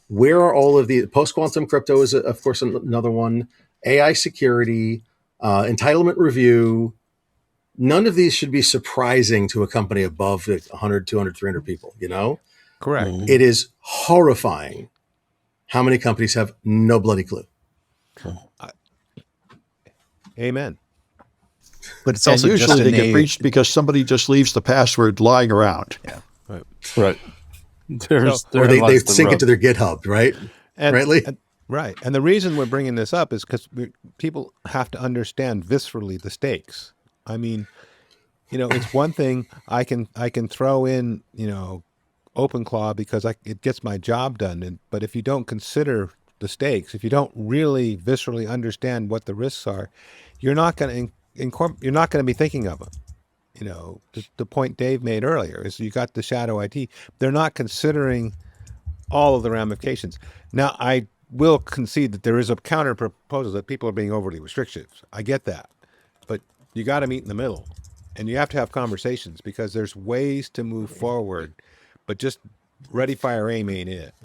where are all of the post-quantum crypto is, of course, another one, AI security, entitlement review. None of these should be surprising to a company above 100, 200, 300 people, Correct. It is horrifying how many companies have no bloody clue. Amen. But it's And also usually just they get breached because somebody just leaves the password lying around. Yeah. Right. Or they sync it to their GitHub, right? And, Right, Lee? Right. And the reason we're bringing this up is because people have to understand viscerally the stakes. I mean, it's one thing I can throw in, OpenClaw because it gets my job done. But if you don't consider the stakes, if you don't really viscerally understand what the risks are, you're not going to be thinking of them. The point Dave made earlier is you got the shadow IT. They're not considering all of the ramifications. Now, I will concede that there is a counter proposal that people are being overly restrictive. I get that. But you got to meet in the middle. And you have to have conversations because there's ways to move forward. But just ready, fire, aim ain't it.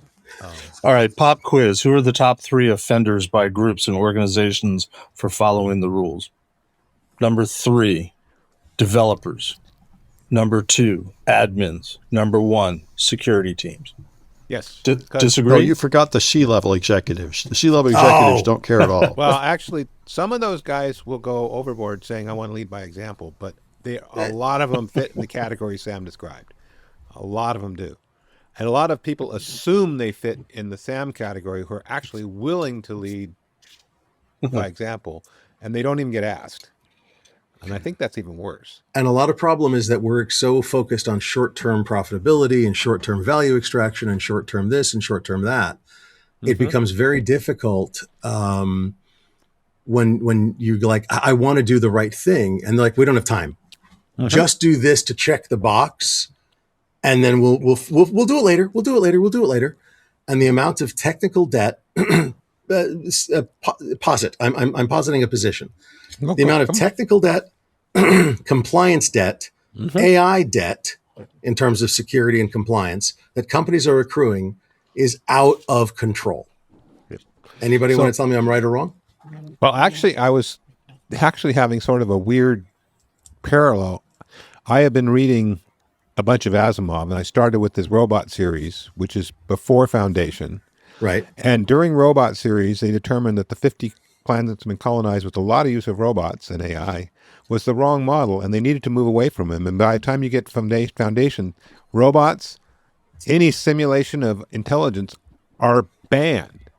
All right, pop quiz. Who are the top 3 offenders by groups and organizations for following the rules? Number 3, developers. Number 2, admins. Number 1, security teams. Yes. Disagree? No, you forgot the C-level executives. The C-level executives don't care at all. Well, actually, some of those guys will go overboard saying, I want to lead by example, but a lot of them fit in the category Sam described. A lot of them do. And a lot of people assume they fit in the Sam category who are actually willing to lead by example, and they don't even get asked. And I think that's even worse. And a lot of problem is that we're so focused on short-term profitability and short-term value extraction and short-term this and short-term that. It becomes very difficult when you like, I want to do the right thing. And they're like, we don't have time. Just do this to check the box. And then we'll do it later. We'll do it later. And the amount of technical debt, posit. I'm positing a position. The amount of technical debt, compliance debt, AI debt, in terms of security and compliance that companies are accruing is out of control. Anybody want to tell me I'm right or wrong? Well, actually, I was having sort of a weird parallel. I have been reading a bunch of Asimov, and I started with this robot series, which is before Foundation. Right. And during robot series, they determined that the 50 planets have been colonized with a lot of use of robots and AI was the wrong model, and they needed to move away from them. And by the time you get Foundation, robots, any simulation of intelligence are banned.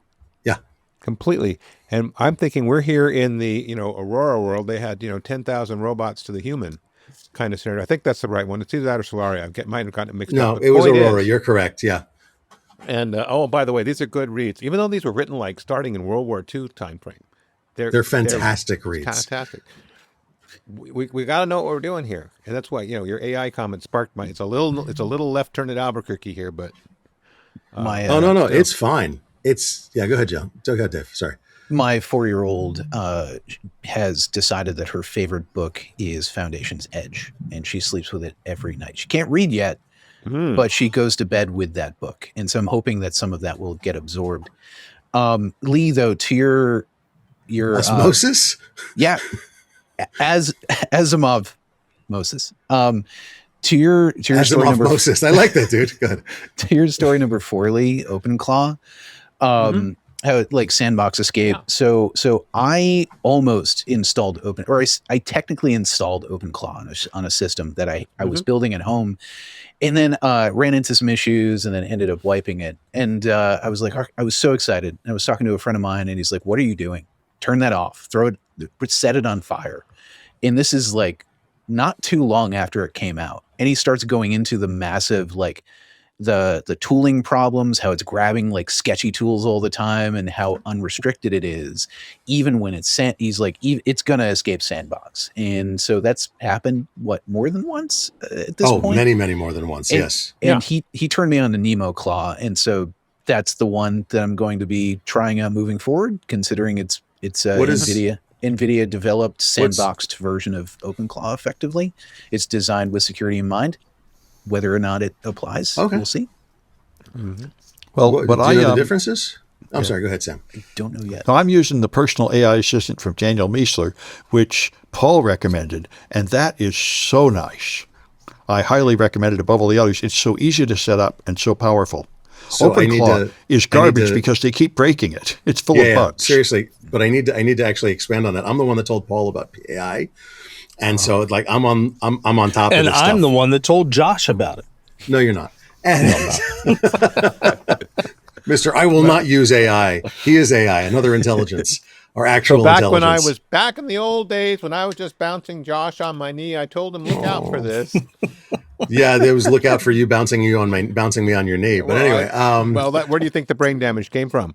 Yeah. Completely. And I'm thinking we're here in the, Aurora world. They had, 10,000 robots to the human kind of scenario. I think that's the right one. It's either that or Solaria. I might have gotten it mixed up. No, it was Aurora. You're correct. Yeah. And, by the way, these are good reads. Even though these were written like starting in World War II time frame. They're fantastic reads. Fantastic. We got to know what we're doing here. And that's why, your AI comment sparked it's a little left turn at Albuquerque here, but. No. It's fine. Go ahead, Joe. Go ahead, Dave. Sorry. My 4-year-old has decided that her favorite book is Foundation's Edge, and she sleeps with it every night. She can't read yet, but she goes to bed with that book. And so I'm hoping that some of that will get absorbed. Lee, though, to your osmosis? Yeah. As Asimov Moses. To your Asimov story number Moses. I like that, dude. Good. To your story number 4, Lee, OpenClaw. How like Sandbox escape. Yeah. So I almost installed I technically installed OpenClaw on a system that I was building at home, and then ran into some issues and then ended up wiping it. And I was so excited. And I was talking to a friend of mine, and he's like, "What are you doing? Turn that off. Throw it. Set it on fire." And this is like not too long after it came out, and he starts going into the massive the tooling problems, how it's grabbing like sketchy tools all the time, and how unrestricted it is, even when he's like, it's gonna escape Sandbox. And so that's happened more than once at this point. Many more than once. Yes. And he turned me on to Nemo Claw, and so that's the one that I'm going to be trying out moving forward, considering it's NVIDIA developed sandboxed version of OpenClaw. Effectively, it's designed with security in mind. Whether or not it applies, we'll see. Mm-hmm. Well, do you know the differences? I'm sorry. Go ahead, Sam. I don't know yet. So I'm using the personal AI assistant from Daniel Miessler, which Paul recommended, and that is so nice. I highly recommend it above all the others. It's so easy to set up and so powerful. So OpenClaw is garbage because they keep breaking it. It's full of bugs. Seriously, but I need to actually expand on that. I'm the one that told Paul about AI. And so it's like I'm on top of this stuff. And I'm the one that told Josh about it. No, you're not. Mister, I will not use AI. He is AI, another intelligence, or actual intelligence. When I was back in the old days, when I was just bouncing Josh on my knee, I told him, look out for this. Yeah, there was look out for you bouncing me on your knee. But anyway. Where do you think the brain damage came from?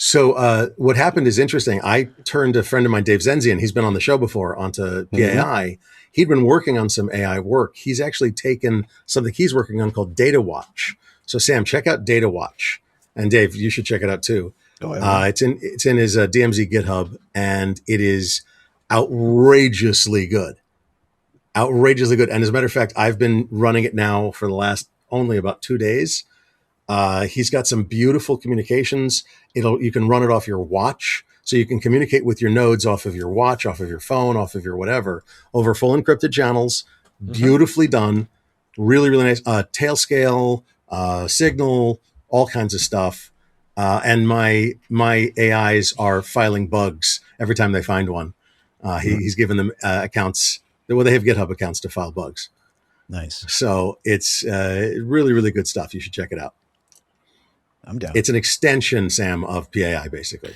So what happened is interesting. I turned a friend of mine, Dave Zenzian, he's been on the show before, onto PAI. He'd been working on some AI work. He's actually taken something he's working on called Data Watch. So Sam, check out Data Watch. And Dave, you should check it out too. It's in his DMZ GitHub, and it is outrageously good. Outrageously good. And as a matter of fact, I've been running it now for the last only about 2 days. He's got some beautiful communications. You can run it off your watch, so you can communicate with your nodes off of your watch, off of your phone, off of your whatever, over full encrypted channels. Beautifully done, really, really nice. Tail scale, Signal, all kinds of stuff. And my AIs are filing bugs every time they find one. He's given them accounts. Well, they have GitHub accounts to file bugs. Nice. So it's really, really good stuff. You should check it out. I'm down. It's an extension, Sam, of PAI, basically.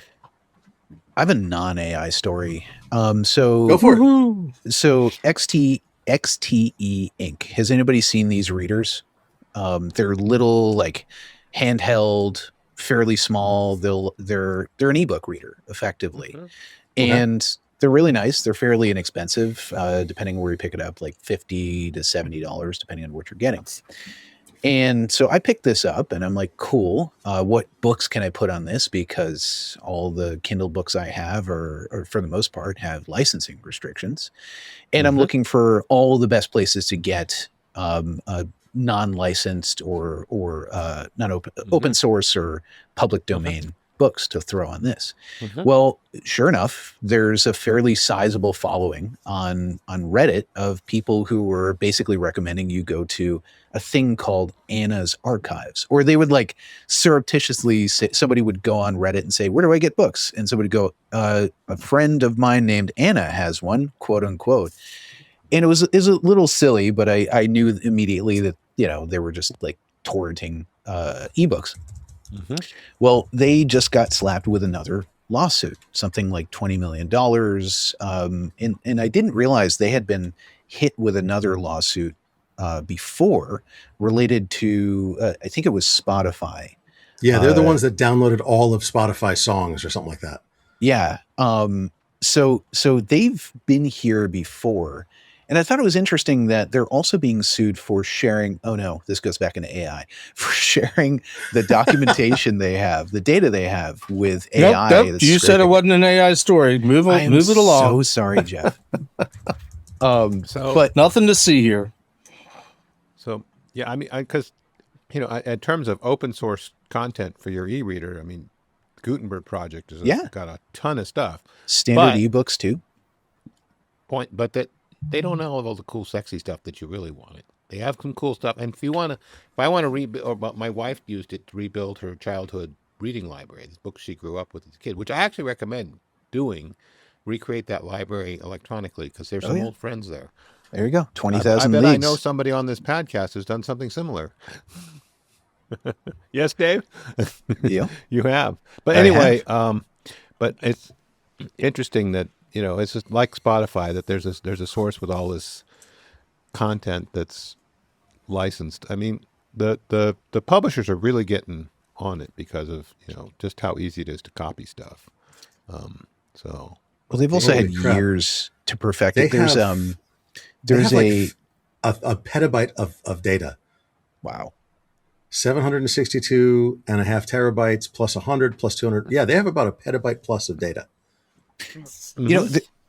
I have a non-AI story. So Go for it. So XTE Inc. Has anybody seen these readers? They're little, like handheld, fairly small. They're an ebook reader, effectively, and they're really nice. They're fairly inexpensive, depending on where you pick it up, like $50 to $70, depending on what you're getting. And so I picked this up and I'm like, cool. What books can I put on this? Because all the Kindle books I have are for the most part have licensing restrictions. And I'm looking for all the best places to get non-licensed or open source or public domain books to throw on this. Well, sure enough, there's a fairly sizable following on Reddit of people who were basically recommending you go to a thing called Anna's Archives, or they would like surreptitiously say, somebody would go on Reddit and say, where do I get books? And somebody would go, a friend of mine named Anna has one, quote unquote. And it was a little silly, but I knew immediately that, they were just like torrenting ebooks. Well, they just got slapped with another lawsuit, something like $20 million. And I didn't realize they had been hit with another lawsuit before related to, I think it was Spotify. Yeah, they're the ones that downloaded all of Spotify songs or something like that. Yeah. So they've been here before. And I thought it was interesting that they're also being sued for sharing. Oh no, this goes back into AI, for sharing the documentation they have, the data they have with AI. Nope. You said it wasn't an AI story. Move it along. So sorry, Jeff. But nothing to see here. So yeah, I mean, because in terms of open source content for your e-reader, I mean, Gutenberg project has got a ton of stuff. Standard ebooks too. But that. They don't have all the cool, sexy stuff that you really wanted. They have some cool stuff. And if I want to rebuild, or my wife used it to rebuild her childhood reading library, the books she grew up with as a kid, which I actually recommend doing, recreate that library electronically, because there's some old friends there. There you go. 20,000 I bet leads. I know somebody on this podcast has done something similar. Yes, Dave? Yeah. You have. But anyway, but it's interesting that, it's just like Spotify, that there's a source with all this content that's licensed. I mean, the publishers are really getting on it because of, just how easy it is to copy stuff. Well, they've also had years to perfect it. There's a petabyte of data. Wow. 762.5 terabytes plus 100 plus 200. Yeah, they have about a petabyte plus of data.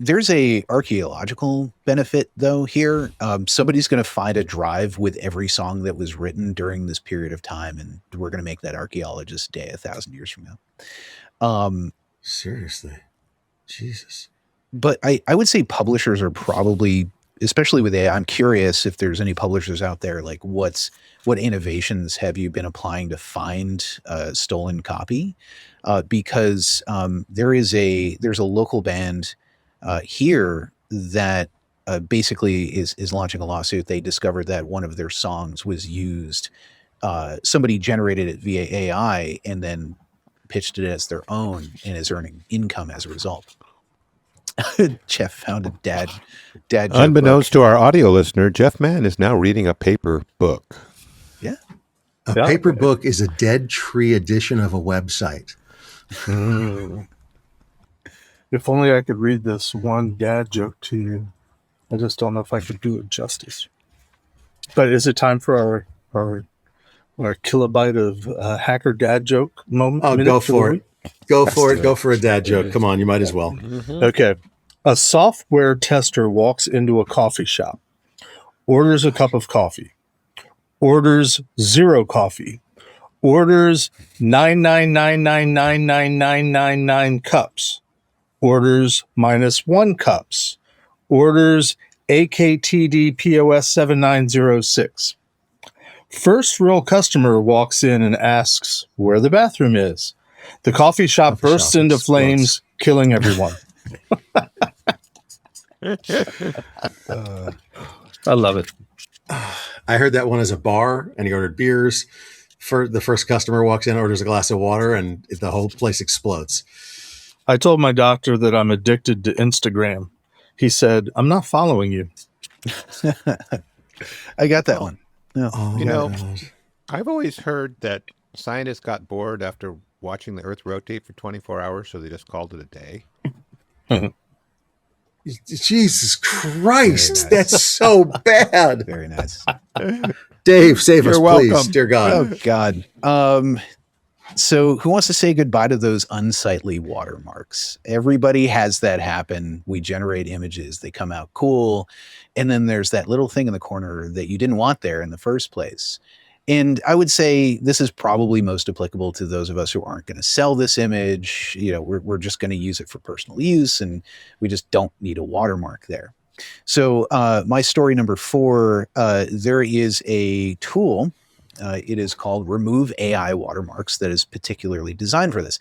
There's a archaeological benefit though here. Somebody's going to find a drive with every song that was written during this period of time, and we're going to make that archaeologist's day 1,000 years from now. Seriously, Jesus. But I would say publishers are probably, especially with AI, I'm curious if there's any publishers out there, like what innovations have you been applying to find a stolen copy? Because there's a local band here that basically is launching a lawsuit. They discovered that one of their songs was used. Somebody generated it via AI and then pitched it as their own and is earning income as a result. Jeff found a dad joke unbeknownst to our audio listener, Jeff Mann is now reading a paper book. Yeah. A paper book is a dead tree edition of a website. If only I could read this one dad joke to you. I just don't know if I could do it justice. But is it time for our kilobyte of hacker dad joke moment? Oh, go for it. Go for it. Go for a dad joke. Come on, you might as well. Okay. A software tester walks into a coffee shop, orders a cup of coffee, orders 0 coffee, orders 999999999 cups, orders -1 cups, orders AKTD POS 7906. first real customer walks in and asks where the bathroom is. The coffee shop bursts into flames, killing everyone. I love it. I heard that one as a bar, and he ordered beers. For the first customer walks in, orders a glass of water, and the whole place explodes. I told my doctor that I'm addicted to Instagram. He said, I'm not following you. I got that one. No. Oh, You know, God. I've always heard that scientists got bored after watching the Earth rotate for 24 hours, so they just called it a day. Jesus Christ, Very nice. that's so bad. Very nice. Dave, save us, You're please. welcome. Dear God. Oh God. So who wants to say goodbye to those unsightly watermarks? Everybody has that happen. We generate images, they come out cool, and then there's that little thing in the corner that you didn't want there in the first place. And I would say this is probably most applicable to those of us who aren't going to sell this image. You know, we're just going to use it for personal use, and we just don't need a watermark there. So my story number 4, there is a tool. It is called Remove AI Watermarks that is particularly designed for this.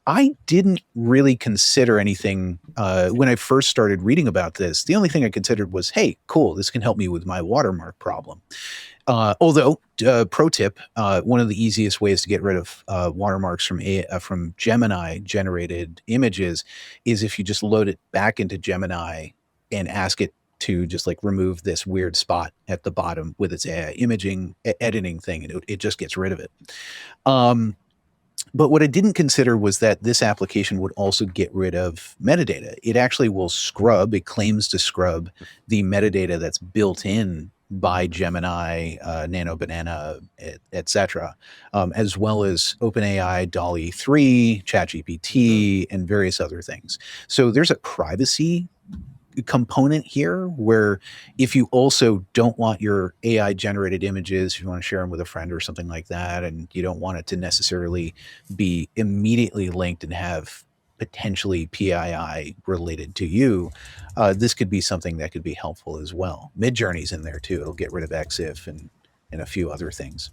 I didn't really consider anything when I first started reading about this. The only thing I considered was, hey, cool, this can help me with my watermark problem. Although, pro tip, one of the easiest ways to get rid of watermarks from Gemini generated images is if you just load it back into Gemini and ask it to just like remove this weird spot at the bottom with its AI imaging editing thing, and it just gets rid of it. But what I didn't consider was that this application would also get rid of metadata. It actually will scrub, it claims to scrub the metadata that's built in by Gemini, Nano Banana, etc., as well as OpenAI, DALL-E 3, ChatGPT, and various other things. So there's a privacy component here where if you also don't want your AI generated images, if you want to share them with a friend or something like that, and you don't want it to necessarily be immediately linked and have potentially PII related to you, this could be something that could be helpful as well. Midjourney's in there too. It'll get rid of EXIF and a few other things.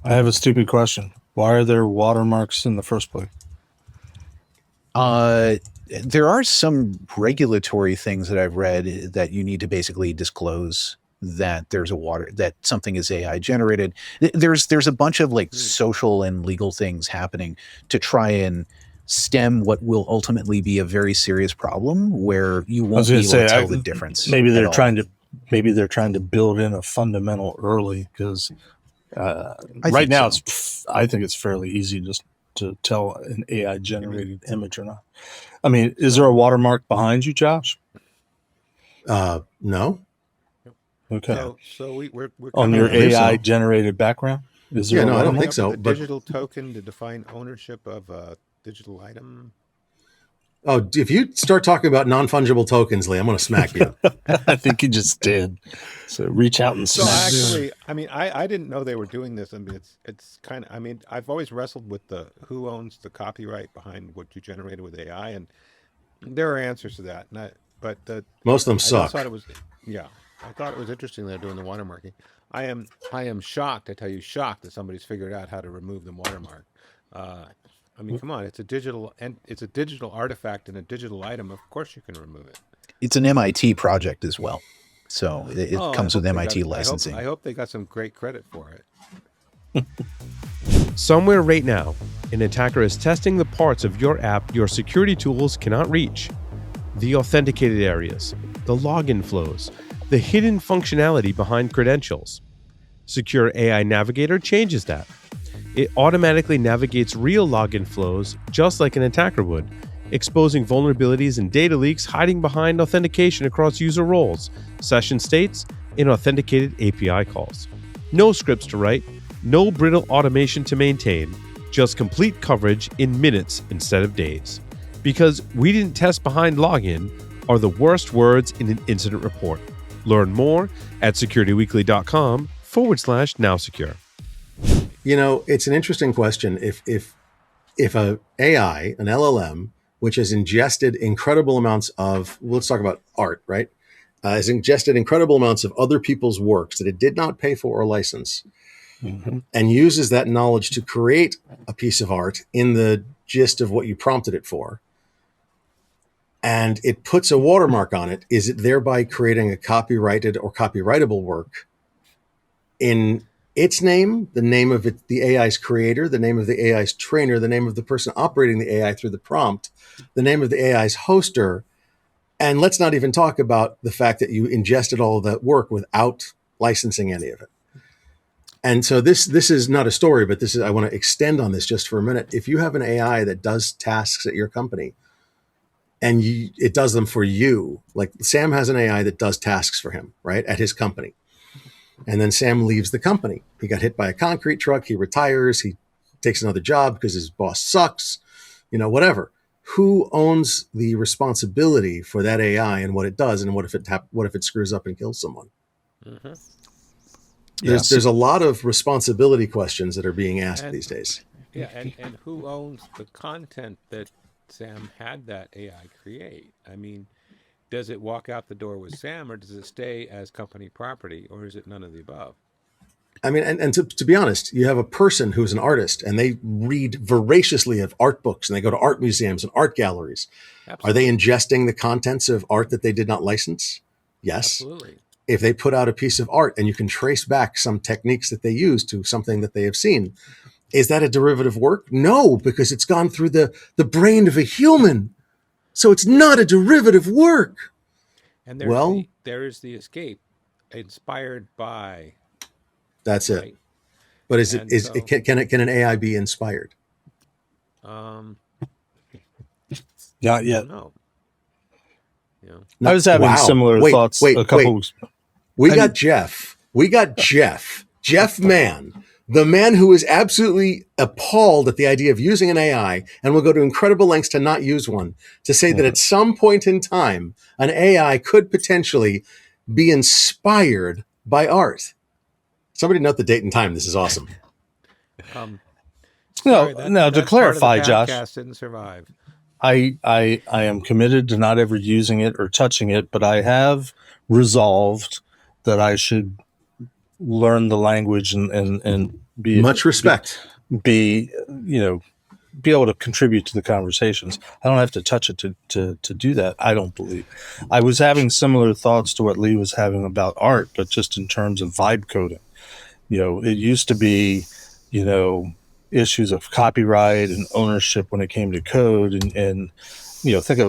I have a stupid question. Why are there watermarks in the first place? There are some regulatory things that I've read that you need to basically disclose that there's that something is AI generated. There's a bunch of like social and legal things happening to try and stem what will ultimately be a very serious problem where you won't be able to tell the difference. Maybe they're trying to build in a fundamental early, because right now I think it's fairly easy just to tell an AI generated image or not. I mean, is there a watermark behind you, Josh? No. Okay. So we're On your AI generated background? Is there no, I don't coming think up so. with a But digital token to define ownership of a digital item. oh, if you start talking about non-fungible tokens, Lee, I'm going to smack you. I think you just did. So reach out and So smack. actually, I mean, I didn't know they were doing this. I mean, it's kind of. I mean, I've always wrestled with the who owns the copyright behind what you generated with AI, and there are answers to that. But Most of them I just suck. thought it was, yeah. I thought it was interesting they're doing the watermarking. I am shocked. I tell you, shocked that somebody's figured out how to remove the watermark. I mean, come on, it's a digital artifact and a digital item. Of course, you can remove it. It's an MIT project as well, so it Oh, comes I with hope they MIT got- licensing. I hope they got some great credit for it. Somewhere right now, an attacker is testing the parts of your app your security tools cannot reach. The authenticated areas, the login flows, the hidden functionality behind credentials. Secure AI Navigator changes that. It automatically navigates real login flows just like an attacker would, exposing vulnerabilities and data leaks hiding behind authentication across user roles, session states, and authenticated API calls. No scripts to write, no brittle automation to maintain, just complete coverage in minutes instead of days. Because "we didn't test behind login" are the worst words in an incident report. Learn more at securityweekly.com/nowsecure. You know, it's an interesting question. If a AI, an LLM, which has ingested incredible amounts of, let's talk about art, right? has ingested incredible amounts of other people's works that it did not pay for or license, and uses that knowledge to create a piece of art in the gist of what you prompted it for, and it puts a watermark on it, is it thereby creating a copyrighted or copyrightable work in its name, the name of it, the AI's creator, the name of the AI's trainer, the name of the person operating the AI through the prompt, the name of the AI's hoster, and let's not even talk about the fact that you ingested all of that work without licensing any of it. And so this is not a story, but I want to extend on this just for a minute. If you have an AI that does tasks at your company and it does them for you, like Sam has an AI that does tasks for him, right, at his company. And then Sam leaves the company. He got hit by a concrete truck. He retires. He takes another job because his boss sucks, whatever. Who owns the responsibility for that AI and what it does? And what if it screws up and kills someone? Mm-hmm. There's a lot of responsibility questions that are being asked these days. Yeah, and who owns the content that Sam had that AI create? I mean, does it walk out the door with Sam, or does it stay as company property, or is it none of the above? I mean, and to be honest, you have a person who's an artist and they read voraciously of art books and they go to art museums and art galleries. Absolutely. Are they ingesting the contents of art that they did not license? Yes. Absolutely. If they put out a piece of art and you can trace back some techniques that they use to something that they have seen, is that a derivative work? No, because it's gone through the brain of a human. So it's not a derivative work. And there is the escape inspired by. That's right? It. But can an AI be inspired? Not yet. No. I was having similar thoughts. We got Jeff. Jeff Mann, the man who is absolutely appalled at the idea of using an AI and will go to incredible lengths to not use one, to say that at some point in time, an AI could potentially be inspired by art. Somebody note the date and time. This is awesome. To clarify, Josh, didn't survive. I am committed to not ever using it or touching it, but I have resolved that I should learn the language and be much respect. Be able to contribute to the conversations. I don't have to touch it to do that. I don't believe. I was having similar thoughts to what Lee was having about art, but just in terms of vibe coding. It used to be, issues of copyright and ownership when it came to code, and I think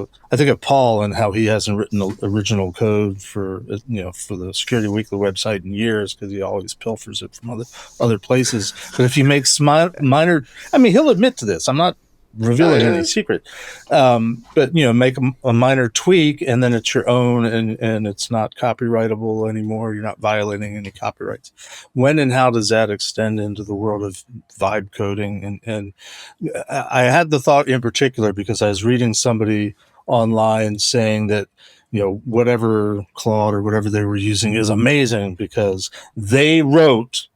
of Paul and how he hasn't written the original code for the Security Weekly website in years because he always pilfers it from other places. But if you make minor, he'll admit to this. I'm not revealing any secret, but make a minor tweak and then it's your own and it's not copyrightable anymore. You're not violating any copyrights. When and how does that extend into the world of vibe coding? And I had the thought in particular because I was reading somebody online saying that whatever Claude or whatever they were using is amazing because they wrote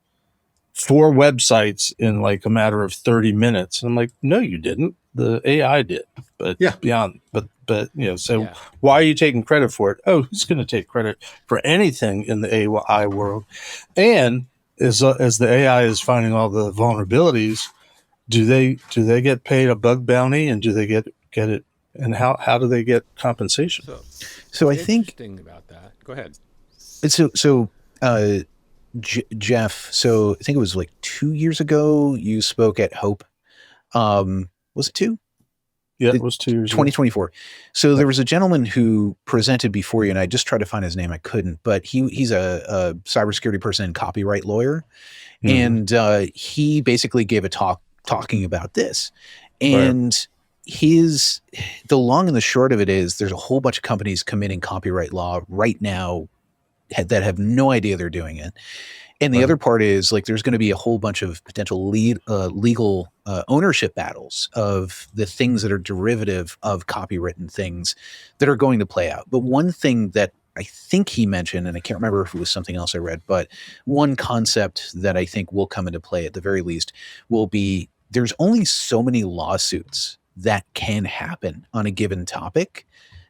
4 websites in like a matter of 30 minutes. And I'm like, no, you didn't. The AI did. But why are you taking credit for it? Oh, who's going to take credit for anything in the AI world? And as the AI is finding all the vulnerabilities, do they get paid a bug bounty and do they get it? And how do they get compensation? So I think interesting about that. Go ahead. Jeff, so I think it was like 2 years ago you spoke at Hope. Was it 2? Yeah, it was 2 years 2024. Ago. So there was a gentleman who presented before you, and I just tried to find his name. I couldn't, but he's a cybersecurity person and copyright lawyer. Mm-hmm. And he basically gave a talk talking about this. And the long and the short of it is there's a whole bunch of companies committing copyright law right now that have no idea they're doing it. And the other part is like there's going to be a whole bunch of potential legal ownership battles of the things that are derivative of copywritten things that are going to play out. But one thing that I think he mentioned, and I can't remember if it was something else I read, but one concept that I think will come into play at the very least will be there's only so many lawsuits that can happen on a given topic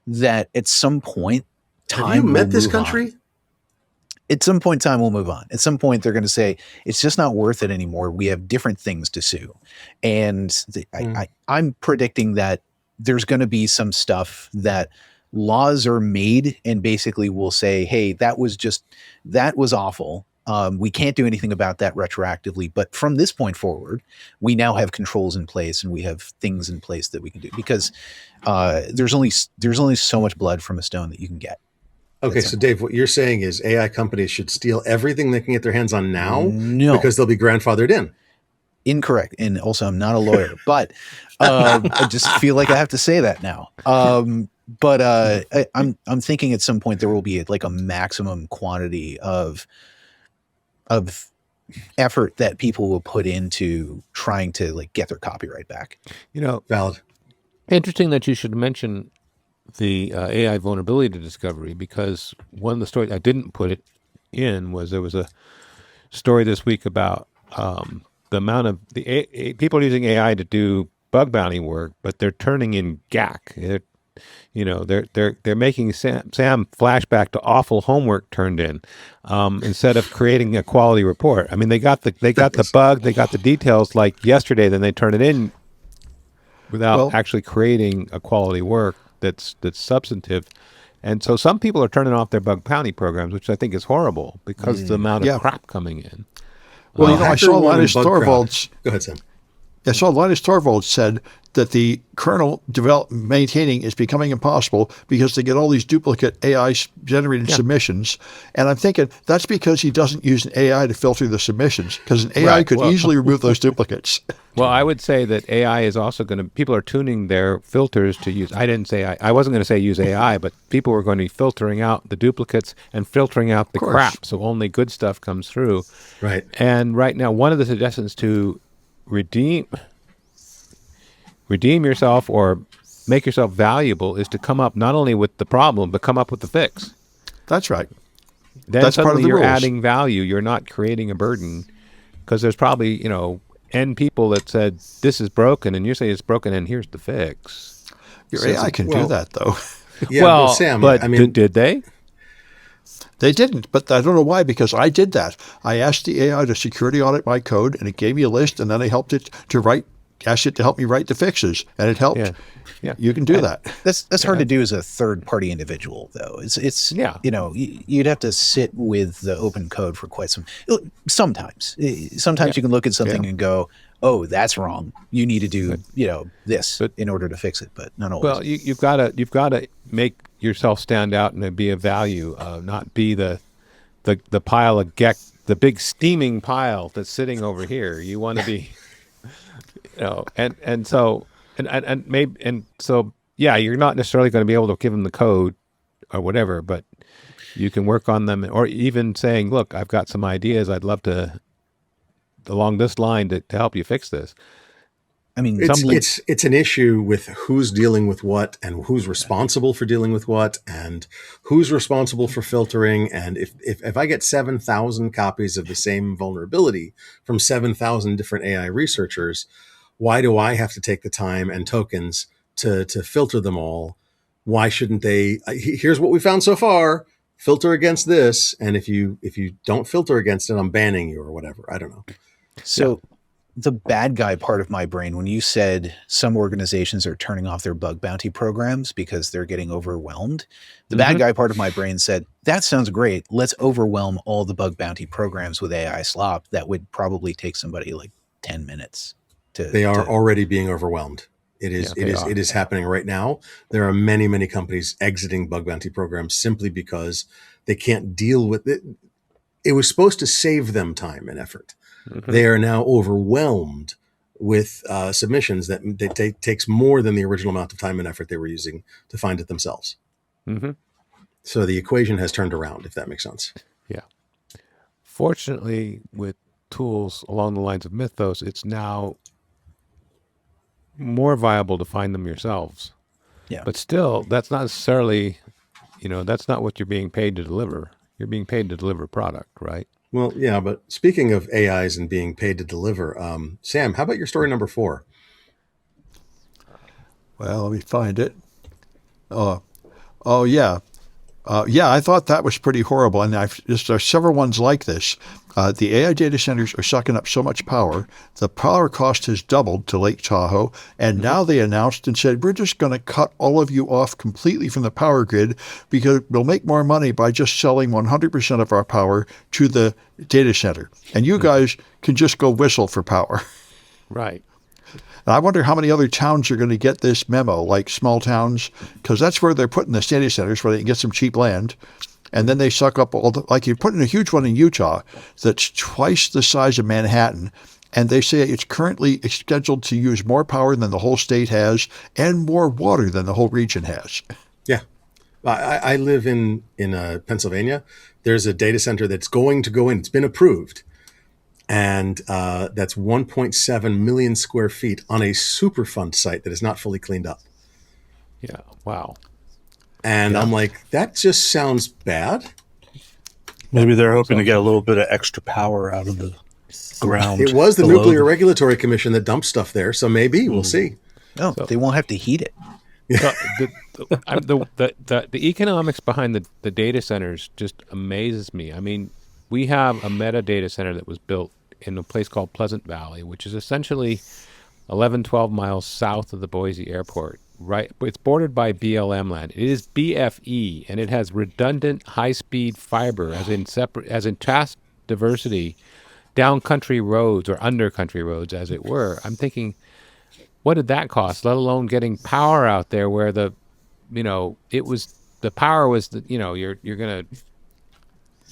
that at some point time. Have you met will this move on. country? At some point in time, we'll move on. At some point, they're going to say, it's just not worth it anymore. We have different things to sue. And I'm predicting that there's going to be some stuff that laws are made and basically will say, hey, that was awful. We can't do anything about that retroactively. But from this point forward, we now have controls in place and we have things in place that we can do, because there's only so much blood from a stone that you can get. Okay, so Dave, what you're saying is AI companies should steal everything they can get their hands on now because they'll be grandfathered in. Incorrect. And also, I'm not a lawyer, but I just feel like I have to say that now. But I'm thinking at some point there will be like a maximum quantity of effort that people will put into trying to like get their copyright back. Valid. Interesting that you should mention the AI vulnerability discovery, because one of the stories I didn't put it in was there was a story this week about the amount of people are using AI to do bug bounty work, but they're turning in GAC. They're making Sam flashback to awful homework turned in instead of creating a quality report. I mean, they got the bug, they got the details like yesterday, then they turn it in without actually creating a quality work that's substantive. And so some people are turning off their bug bounty programs, which I think is horrible because of the amount of crap coming in. Well, I saw Linus Torvalds. Go ahead, Sam. I saw Linus Torvalds said that the kernel maintaining is becoming impossible because they get all these duplicate AI generated submissions. And I'm thinking that's because he doesn't use an AI to filter the submissions, because an AI could easily remove those duplicates. Well, I would say that AI is also people are tuning their filters to use, I wasn't going to say use AI, but people were going to be filtering out the duplicates and filtering out the crap. So only good stuff comes through. Right. And right now, one of the suggestions to redeem yourself or make yourself valuable is to come up not only with the problem, but come up with the fix. That's right. Then that's part of the you're rules. adding value. You're not creating a burden, because there's probably, N people that said, this is broken, and you say it's broken, and here's the fix. Your AI can do that, though. Yeah, well, Sam, but I mean, did they? They didn't, but I don't know why, because I did that. I asked the AI to security audit my code, and it gave me a list, and then I helped it to asked it to help me write the fixes, and it helped. Yeah. You can do that. That's hard to do as a third party individual, though. It's you'd have to sit with the open code for quite sometimes you can look at something and go, oh, that's wrong. You need to do this in order to fix it, but not always. Well, you've got to make yourself stand out and be of value, not be the pile of geck, the big steaming pile that's sitting over here. You want to be, you're not necessarily going to be able to give them the code or whatever, but you can work on them, or even saying, look, I've got some ideas. I'd love to, along this line, to help you fix this. I mean, it's an issue with who's dealing with what and who's responsible for dealing with what and who's responsible for filtering. And if I get 7,000 copies of the same vulnerability from 7,000 different AI researchers, why do I have to take the time and tokens to filter them all? Why shouldn't they? Here's what we found so far. Filter against this, and if you don't filter against it, I'm banning you or whatever. I don't know. So. The bad guy part of my brain, when you said some organizations are turning off their bug bounty programs because they're getting overwhelmed, the bad guy part of my brain said, that sounds great. Let's overwhelm all the bug bounty programs with AI slop. That would probably take somebody like 10 minutes They are already being overwhelmed. It is happening right now. There are many, many companies exiting bug bounty programs simply because they can't deal with it. It was supposed to save them time and effort. They are now overwhelmed with submissions that takes more than the original amount of time and effort they were using to find it themselves. So the equation has turned around, if that makes sense. Yeah. Fortunately, with tools along the lines of Mythos, it's now more viable to find them yourselves. Yeah. But still, that's not necessarily, that's not what you're being paid to deliver. You're being paid to deliver product, right? Well, yeah, but speaking of AIs and being paid to deliver, Sam, how about your story number 4? Well, let me find it. Oh yeah. Yeah, I thought that was pretty horrible. And there's several ones like this. The AI data centers are sucking up so much power. The power cost has doubled to Lake Tahoe. And now they announced and said, we're just going to cut all of you off completely from the power grid because we'll make more money by just selling 100% of our power to the data center. And you guys can just go whistle for power. Right. And I wonder how many other towns are going to get this memo, like small towns, because that's where they're putting the data centers, where they can get some cheap land. And then they suck up all the, like you're putting a huge one in Utah that's twice the size of Manhattan. And they say it's currently scheduled to use more power than the whole state has and more water than the whole region has. Yeah. I live in Pennsylvania. There's a data center that's going to go in. It's been approved. And that's 1.7 million square feet on a Superfund site that is not fully cleaned up. Yeah. Wow. And I'm like, that just sounds bad. Maybe they're hoping to get a little bit of extra power out of the ground. It was the below Nuclear them. Regulatory Commission that dumped stuff there. So maybe we'll see. No, they won't have to heat it. The economics behind the data centers just amazes me. I mean, we have a metadata center that was built in a place called Pleasant Valley, which is essentially 11, 12 miles south of the Boise airport. Right, it's bordered by BLM land. It is BFE, and it has redundant high-speed fiber, as in task diversity, down country roads or under country roads, as it were. I'm thinking, what did that cost? Let alone getting power out there, where the power was you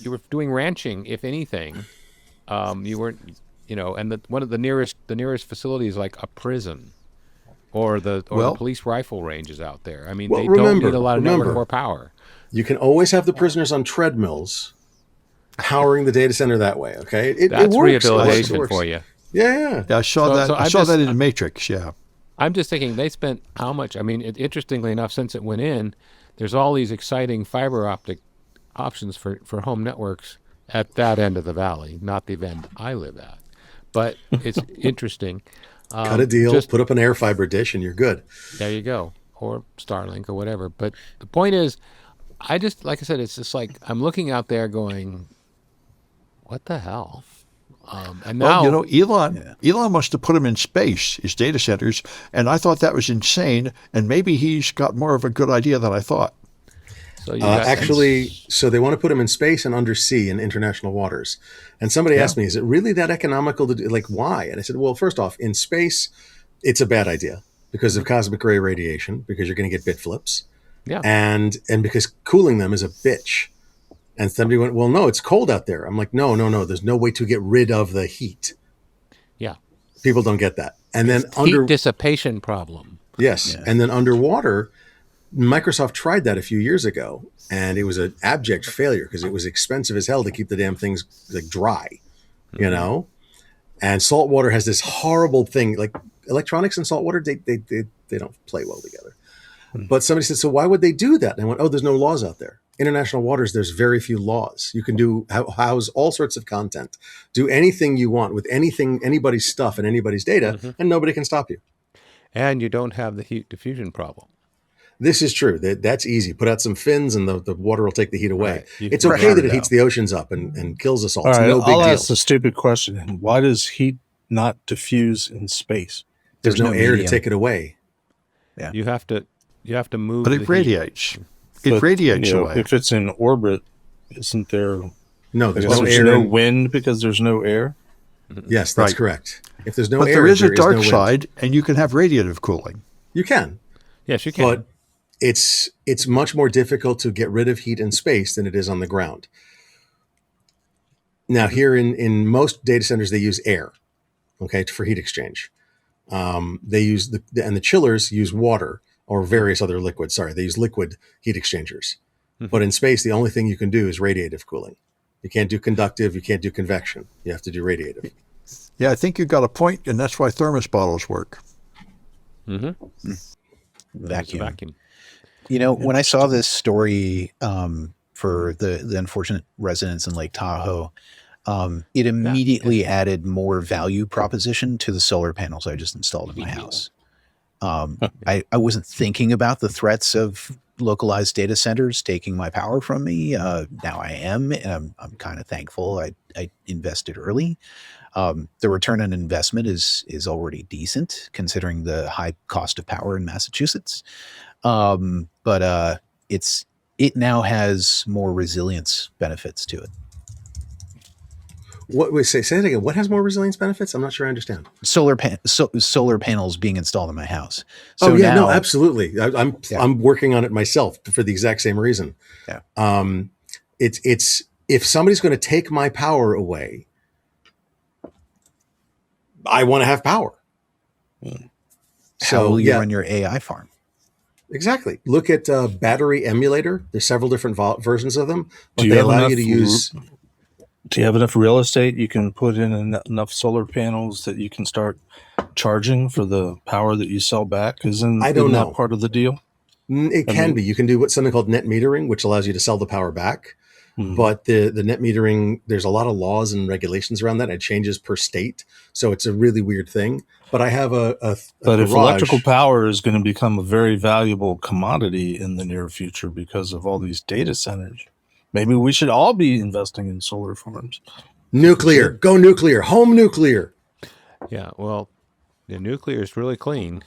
were doing ranching, if anything. You weren't, and one of the nearest facilities, like a prison. Or the police rifle ranges out there. I mean, they don't need a lot of network or power. You can always have the prisoners on treadmills powering the data center that way, okay? That's it works. rehabilitation for you. Yeah. I saw that in the Matrix, yeah. I'm just thinking, they spent how much? I mean, interestingly enough, since it went in, there's all these exciting fiber optic options for home networks at that end of the valley, not the end I live at. But it's interesting. Cut a deal, put up an air fiber dish, and you're good. There you go. Or Starlink or whatever. But the point is, like I said, it's just like I'm looking out there going, what the hell? And now, Elon must have put him in space, his data centers, and I thought that was insane, and maybe he's got more of a good idea than I thought. So they want to put him in space and undersea in international waters. And somebody asked me, is it really that economical to do? Like, why? And I said, well, first off, in space, it's a bad idea because of cosmic ray radiation, because you're going to get bit flips. Yeah. And because cooling them is a bitch. And somebody went, well, no, it's cold out there. I'm like, no. There's no way to get rid of the heat. Yeah. People don't get that. And then heat dissipation problem. Yes. Yeah. And then underwater, Microsoft tried that a few years ago, and it was an abject failure because it was expensive as hell to keep the damn things like dry, And saltwater has this horrible thing, like electronics and saltwater, they don't play well together. But somebody said, so why would they do that? And I went, there's no laws out there. International waters, there's very few laws. You can house all sorts of content, do anything you want with anybody's stuff and anybody's data, and nobody can stop you. And you don't have the heat diffusion problem. This is true. That's easy. Put out some fins and the water will take the heat away. Right. It's okay that it heats the oceans up and kills us all. All it's right, no big I'll deal. ask the stupid question. Why does heat not diffuse in space? There's no air to take it away. Yeah. You have to move. But it radiates. It radiates away. If it's in orbit, isn't there? No, there's no wind because there's no air. Yes, that's correct. If there's no air, there is a dark no side, and you can have radiative cooling. You can. Yes, you can. But it's much more difficult to get rid of heat in space than it is on the ground. Now, here in most data centers, they use air, for heat exchange. They use the chillers use water or various other liquids. Sorry, they use liquid heat exchangers. But in space, the only thing you can do is radiative cooling. You can't do conductive. You can't do convection. You have to do radiative. Yeah, I think you've got a point, and that's why thermos bottles work. Vacuum. When I saw this story for the unfortunate residents in Lake Tahoe, it immediately added more value proposition to the solar panels I just installed in my house. I wasn't thinking about the threats of localized data centers taking my power from me. Now I am, and I'm kind of thankful. I invested early. The return on investment is already decent considering the high cost of power in Massachusetts. But it now has more resilience benefits to it. What? Wait, say it again. What has more resilience benefits? I'm not sure I understand. Solar panels being installed in my house. So no, absolutely. I'm working on it myself for the exact same reason. Yeah. It's if somebody's going to take my power away, I want to have power. How will you run your AI farm? Exactly. Look at Battery Emulator. There's several different versions of them, but Do they allow you to use. Do you have enough real estate you can put in enough solar panels that you can start charging for the power that you sell back? Isn't that part of the deal? It can be. You can do something called net metering, which allows you to sell the power back. But the net metering, there's a lot of laws and regulations around that. It changes per state. So it's a really weird thing. But I have a But if electrical power is going to become a very valuable commodity in the near future because of all these data centers, maybe we should all be investing in solar farms. Nuclear. Go nuclear. Home nuclear. Yeah, well, the nuclear is really clean.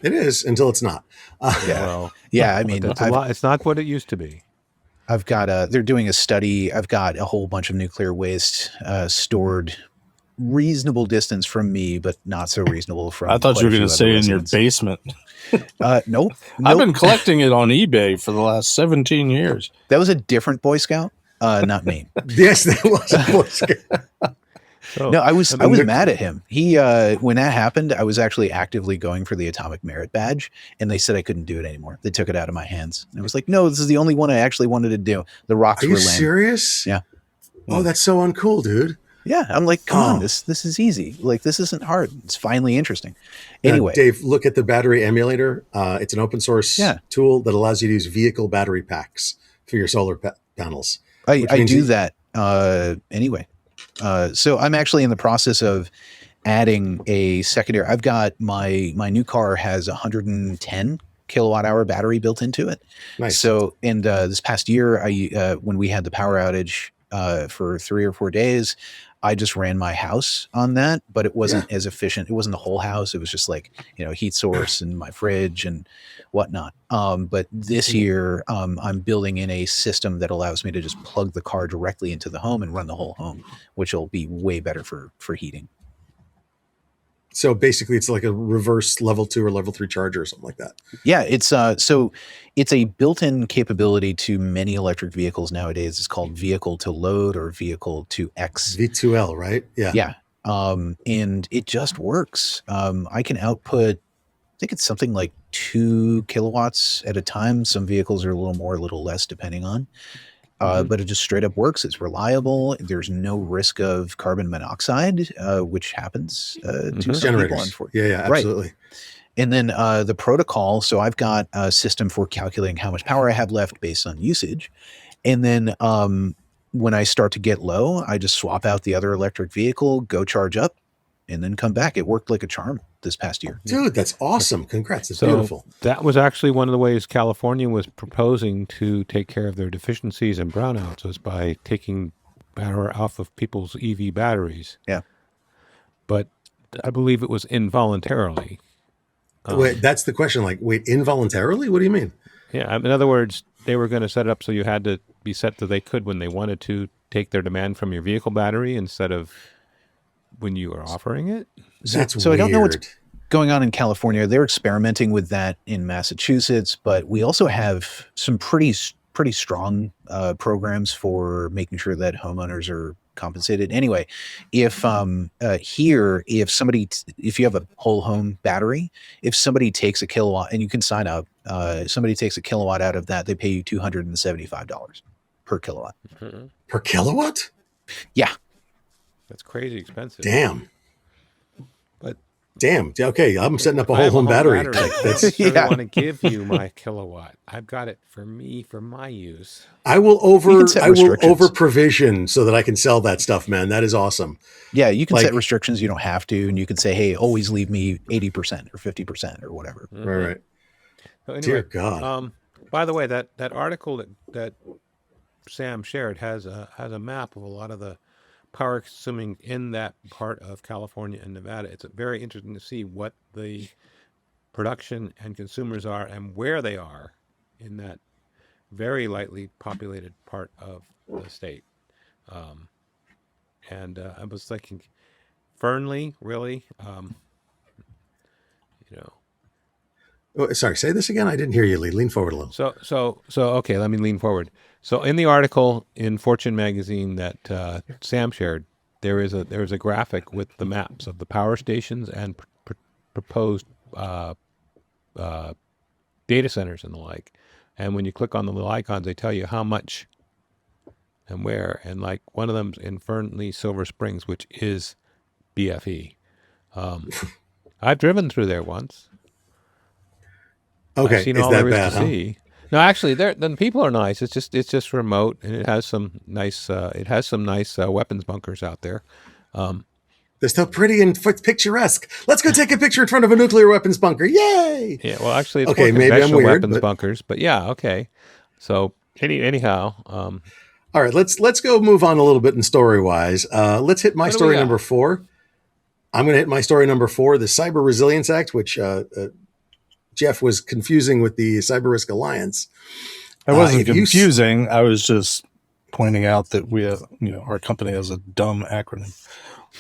It is until it's not. I mean, that's a lot. It's not what it used to be. I've got they're doing a study. I've got a whole bunch of nuclear waste stored reasonable distance from me, but not so reasonable from. I thought you were going to say in your basement. Nope. I've been collecting it on eBay for the last 17 years. That was a different Boy Scout, not me. Yes, that was a Boy Scout. No, I was mad at him. He when that happened, I was actually actively going for the Atomic Merit Badge, and they said I couldn't do it anymore. They took it out of my hands. And I was like, no, this is the only one I actually wanted to do. The rocks were lame. Are you serious? Yeah. Oh, that's so uncool, dude. Yeah, I'm like, come on, this is easy. Like, this isn't hard. It's finally interesting. Anyway, Dave, look at the battery emulator. It's an open source tool that allows you to use vehicle battery packs for your solar panels. I do that anyway. So I'm actually in the process of adding a secondary. I've got my new car has 110 kilowatt hour battery built into it. Nice. So, and this past year, when we had the power outage for 3 or 4 days, I just ran my house on that, but it wasn't as efficient. It wasn't the whole house. It was just like, heat source and my fridge and whatnot. But this year, I'm building in a system that allows me to just plug the car directly into the home and run the whole home, which will be way better for heating. So basically it's like a reverse level 2 or level 3 charger or something like that. Yeah. It's so it's a built-in capability to many electric vehicles nowadays. It's called vehicle to load or vehicle to X. V2L, right? Yeah. Yeah. And it just works. I can output, I think it's something like 2 kilowatts at a time. Some vehicles are a little more, a little less, depending on. But it just straight up works. It's reliable. There's no risk of carbon monoxide, which happens to some people. Yeah, absolutely. Right. And then the protocol. So I've got a system for calculating how much power I have left based on usage. And then when I start to get low, I just swap out the other electric vehicle, go charge up, and then come back. It worked like a charm this past year. Dude, that's awesome. Congrats. It's beautiful. That was actually one of the ways California was proposing to take care of their deficiencies and brownouts, was by taking power off of people's EV batteries. Yeah. But I believe it was involuntarily. Wait, that's the question. Like, wait, involuntarily? What do you mean? Yeah. In other words, they were going to set it up so you had to be set so they could, when they wanted to, take their demand from your vehicle battery instead of when you are offering it. That's so weird. I don't know what's going on in California. They're experimenting with that in Massachusetts, but we also have some pretty strong programs for making sure that homeowners are compensated. Anyway, if here, if you have a whole home battery, if somebody takes a kilowatt, and you can sign up, somebody takes a kilowatt out of that, they pay you $275 per kilowatt. Mm-hmm. Per kilowatt? Yeah. That's crazy expensive. Damn. But damn. Okay, I'm setting up a whole home battery. I want to give you my kilowatt. I've got it for me, for my use. I will over provision so that I can sell that stuff, man. That is awesome. Yeah, you can set restrictions. You don't have to, and you can say, hey, always leave me 80% or 50% or whatever. Mm-hmm. Right. So anyway, dear God. By the way, that article that Sam shared has a map of a lot of the power consuming in that part of California and Nevada. It's very interesting to see what the production and consumers are and where they are in that very lightly populated part of the state. And I was thinking, Fernley, really, you know. Oh, sorry, say this again. I didn't hear you, Lee. Lean forward a little. So okay, let me lean forward. So in the article in Fortune magazine that Sam shared, there is a graphic with the maps of the power stations and proposed data centers and the like. And when you click on the little icons, they tell you how much and where. And like one of them's in Fernley, Silver Springs, which is BFE. I've driven through there once. Okay, I've seen is all that there is bad? to see. No, actually, then people are nice. It's just remote, and it has some nice weapons bunkers out there. They're still pretty and picturesque. Let's go take a picture in front of a nuclear weapons bunker. Yay! Yeah, well, actually, it's Okay, more maybe I'm conventional weird, weapons but- bunkers, but yeah, okay. So anyhow, All right, let's go move on a little bit in story wise. Let's hit my What do we story got? number 4. I'm going to hit my story number 4, the Cyber Resilience Act, which Jeff was confusing with the Cyber Risk Alliance. It wasn't if you- confusing. I was just pointing out that we have, our company has a dumb acronym.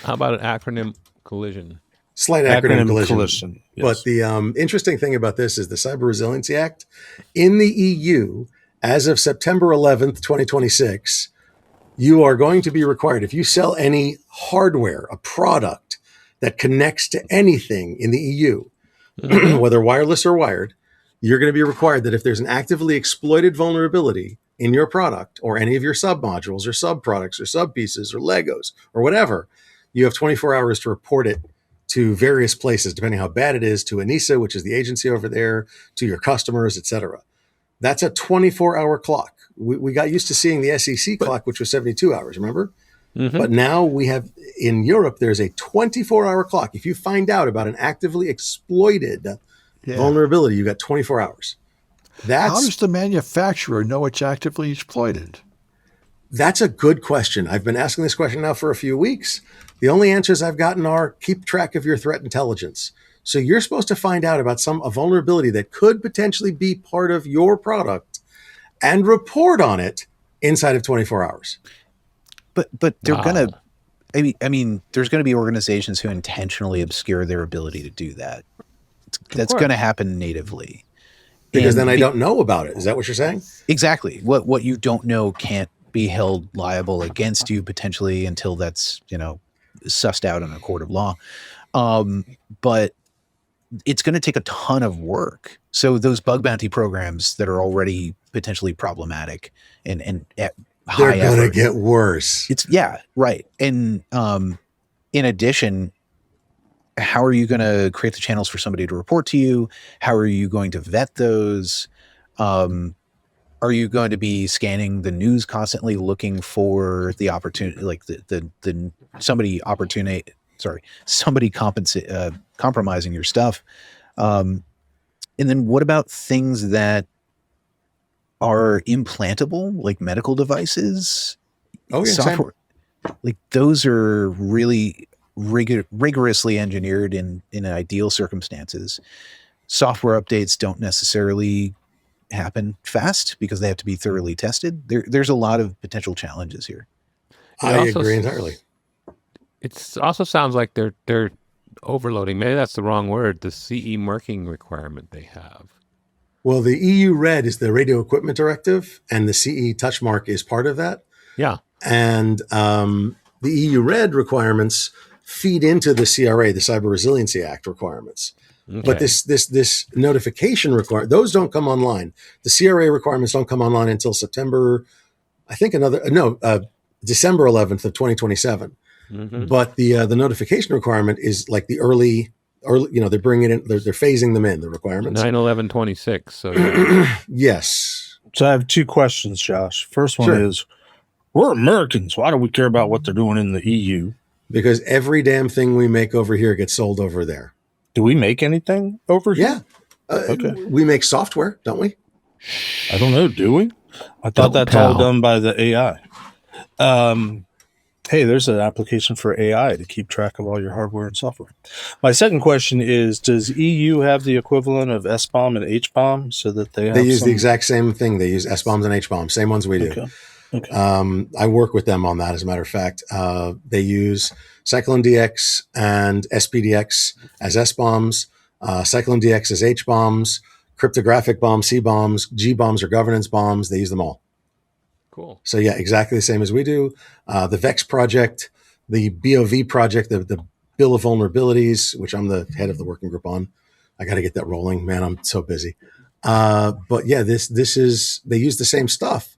how about an acronym collision? Slight acronym collision. Yes. But the interesting thing about this is the Cyber Resiliency Act in the EU, as of September 11th, 2026, you are going to be required, if you sell any hardware, a product that connects to anything in the EU, whether wireless or wired, you're going to be required that if there's an actively exploited vulnerability in your product or any of your sub-modules or sub-products or sub-pieces or Legos or whatever, you have 24 hours to report it to various places, depending how bad it is, to NISA, which is the agency over there, to your customers, etc. That's a 24-hour clock. We got used to seeing the SEC clock, which was 72 hours, remember? But now we have, in Europe, there's a 24-hour clock. If you find out about an actively exploited vulnerability, you got 24 hours. How does the manufacturer know it's actively exploited? That's a good question. I've been asking this question now for a few weeks. The only answers I've gotten are keep track of your threat intelligence. So you're supposed to find out about a vulnerability that could potentially be part of your product and report on it inside of 24 hours. But they're gonna. I mean, there's going to be organizations who intentionally obscure their ability to do that. That's going to happen natively. Because then I don't know about it. Is that what you're saying? Exactly. What you don't know can't be held liable against you potentially until that's sussed out in a court of law. But it's going to take a ton of work. So those bug bounty programs that are already potentially problematic and at high they're going to effort, get worse. right. And in addition, how are you going to create the channels for somebody to report to you? How are you going to vet those? Are you going to be scanning the news constantly, looking for the opportunity, like somebody compromising your stuff? And then what about things that are implantable, like medical devices? Oh, yeah, software, like those are really rigorously engineered in ideal circumstances. Software updates don't necessarily happen fast because they have to be thoroughly tested. There's a lot of potential challenges here. I agree entirely. It also sounds like they're overloading. Maybe that's the wrong word. The CE marking requirement they have. Well, the EU Red is the Radio Equipment Directive, and the CE touch mark is part of that. Yeah. And the EU Red requirements feed into the CRA, the Cyber Resiliency Act requirements. Okay. But this notification requirement, those don't come online. The CRA requirements don't come online until December 11th of 2027. Mm-hmm. But the notification requirement is like the early, they're bringing it in, they're phasing them in, the requirements. 9/11/26. So yeah. Yes. So I have two questions, Josh. First one is, we're Americans. Why do we care about what they're doing in the EU? Because every damn thing we make over here gets sold over there. Do we make anything over here? Yeah. Okay. We make software, don't we? I don't know. Do we? I thought Don't that's all tell. done by the AI. Hey, there's an application for AI to keep track of all your hardware and software. My second question is, does EU have the equivalent of SBOM and HBOM so that they have They use the exact same thing. They use SBOMs and HBOMs, same ones we do. Okay. I work with them on that, as a matter of fact. They use Cyclone DX and SPDX as SBOMs, Cyclone DX as HBOMs, cryptographic bombs, C bombs, G bombs, or governance bombs. They use them all. Cool. So yeah, exactly the same as we do. The VEX project, the BOV project, the Bill of Vulnerabilities, which I'm the head of the working group on. I got to get that rolling, man. I'm so busy. But yeah, this is, they use the same stuff,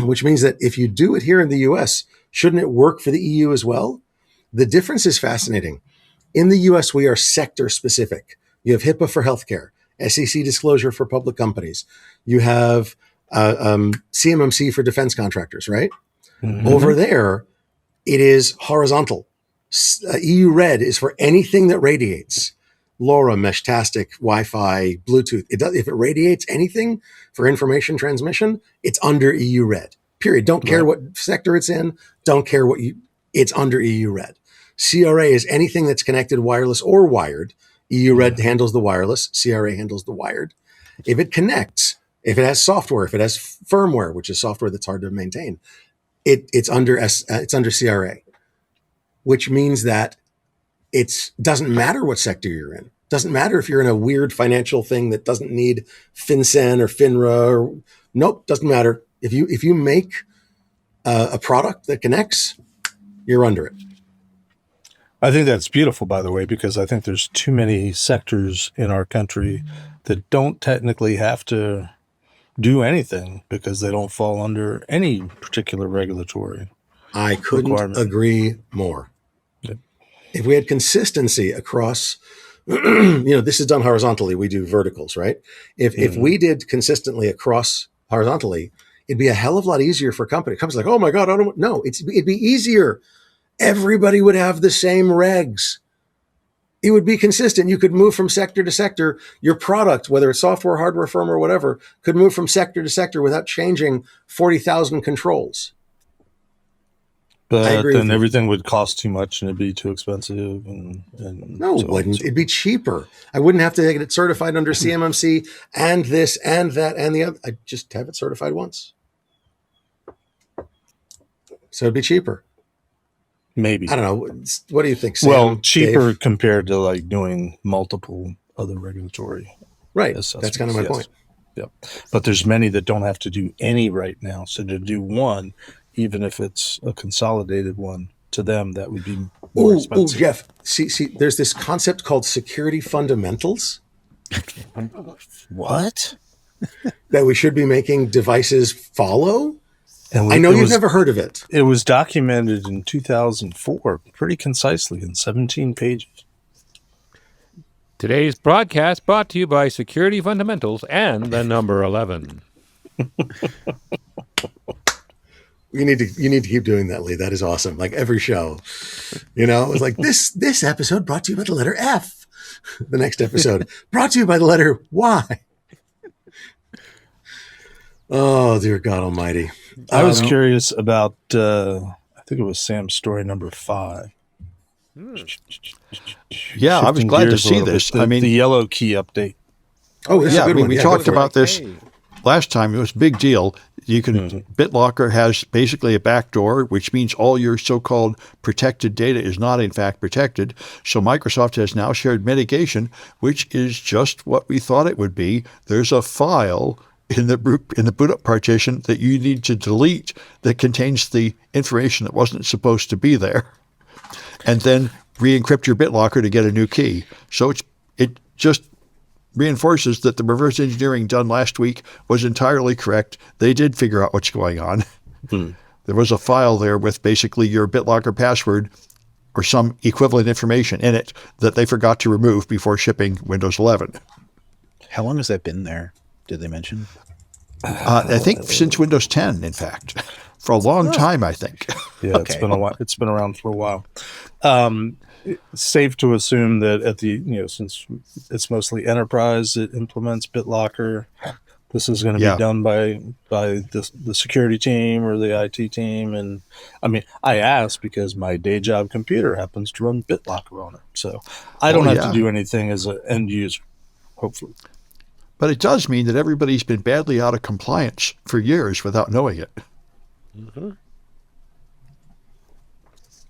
which means that if you do it here in the US, shouldn't it work for the EU as well? The difference is fascinating. In the US, we are sector specific. You have HIPAA for healthcare, SEC disclosure for public companies. You have CMMC for defense contractors, right? Mm-hmm. Over there, it is horizontal. EU Red is for anything that radiates. LoRa, Meshtastic, Wi-Fi, Bluetooth. It does, if it radiates anything for information transmission, it's under EU Red. Period. Don't care what sector it's in. Don't care what it's under EU Red. CRA is anything that's connected wireless or wired. EU Red handles the wireless. CRA handles the wired. If it connects, if it has software, if it has firmware, which is software that's hard to maintain, it's under CRA, which means that it doesn't matter what sector you're in. Doesn't matter if you're in a weird financial thing that doesn't need FinCEN or FINRA. Nope, doesn't matter. If you make a product that connects, you're under it. I think that's beautiful, by the way, because I think there's too many sectors in our country that don't technically have to do anything because they don't fall under any particular regulatory. I couldn't agree more. Yeah. If we had consistency across, this is done horizontally. We do verticals, right? If we did consistently across horizontally, it'd be a hell of a lot easier for companies. Companies like, oh my God, it'd be easier. Everybody would have the same regs. It would be consistent. You could move from sector to sector. Your product, whether it's software, hardware, firmware, whatever, could move from sector to sector without changing 40,000 controls. But then everything would cost too much and it'd be too expensive. No, it wouldn't. It'd be cheaper. I wouldn't have to get it certified under CMMC and this and that and the other. I'd just have it certified once. So it'd be cheaper. Maybe. I don't know. What do you think, Sam? Well, cheaper Dave? compared to like doing multiple other regulatory. Right. That's kind of my point. Yeah. But there's many that don't have to do any right now. So to do one, even if it's a consolidated one, to them, that would be more expensive. Jeff, see, there's this concept called security fundamentals. What? That we should be making devices follow? And I know you've never heard of it. It was documented in 2004, pretty concisely in 17 pages. Today's broadcast brought to you by Security Fundamentals and the number 11. You need to keep doing that, Lee. That is awesome. Like every show, it was like this episode brought to you by the letter F. The next episode brought to you by the letter Y. Oh, dear God Almighty! I was curious about. I think it was Sam's story number 5. Yeah, I was glad to see this. The yellow key update. Oh, this is a good one. We talked about this last time. It was a big deal. You can BitLocker has basically a backdoor, which means all your so-called protected data is not in fact protected. So Microsoft has now shared mitigation, which is just what we thought it would be. There's a file in the boot up partition that you need to delete that contains the information that wasn't supposed to be there, and then re-encrypt your BitLocker to get a new key. So it just reinforces that the reverse engineering done last week was entirely correct. They did figure out what's going on. There was a file there with basically your BitLocker password or some equivalent information in it that they forgot to remove before shipping Windows 11. How long has that been there? Did they mention? I think since Windows 10, in fact, for a long time, I think. Yeah, okay. It's been a while. It's been around for a while. It's safe to assume that since it's mostly enterprise, it implements BitLocker. This is going to Yeah. be done by the security team or the IT team. And I mean, I ask because my day job computer happens to run BitLocker on it. So I don't have to do anything as an end user, hopefully. But it does mean that everybody's been badly out of compliance for years without knowing it. Mm-hmm.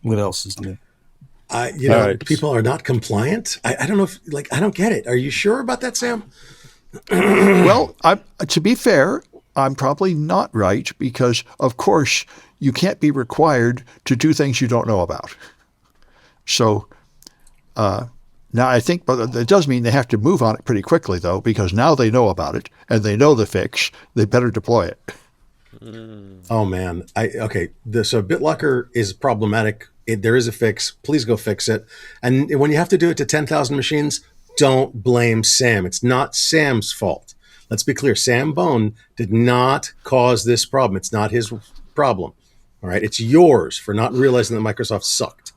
What else is new? People are not compliant. I don't know if, I don't get it. Are you sure about that, Sam? Well, to be fair, I'm probably not right because, of course, you can't be required to do things you don't know about. So now I think, but it does mean they have to move on it pretty quickly, though, because now they know about it and they know the fix. They better deploy it. Oh man. So BitLocker is problematic. There is a fix. Please go fix it. And when you have to do it to 10,000 machines, don't blame Sam. It's not Sam's fault. Let's be clear. Sam Bone did not cause this problem. It's not his problem. All right. It's yours for not realizing that Microsoft sucked.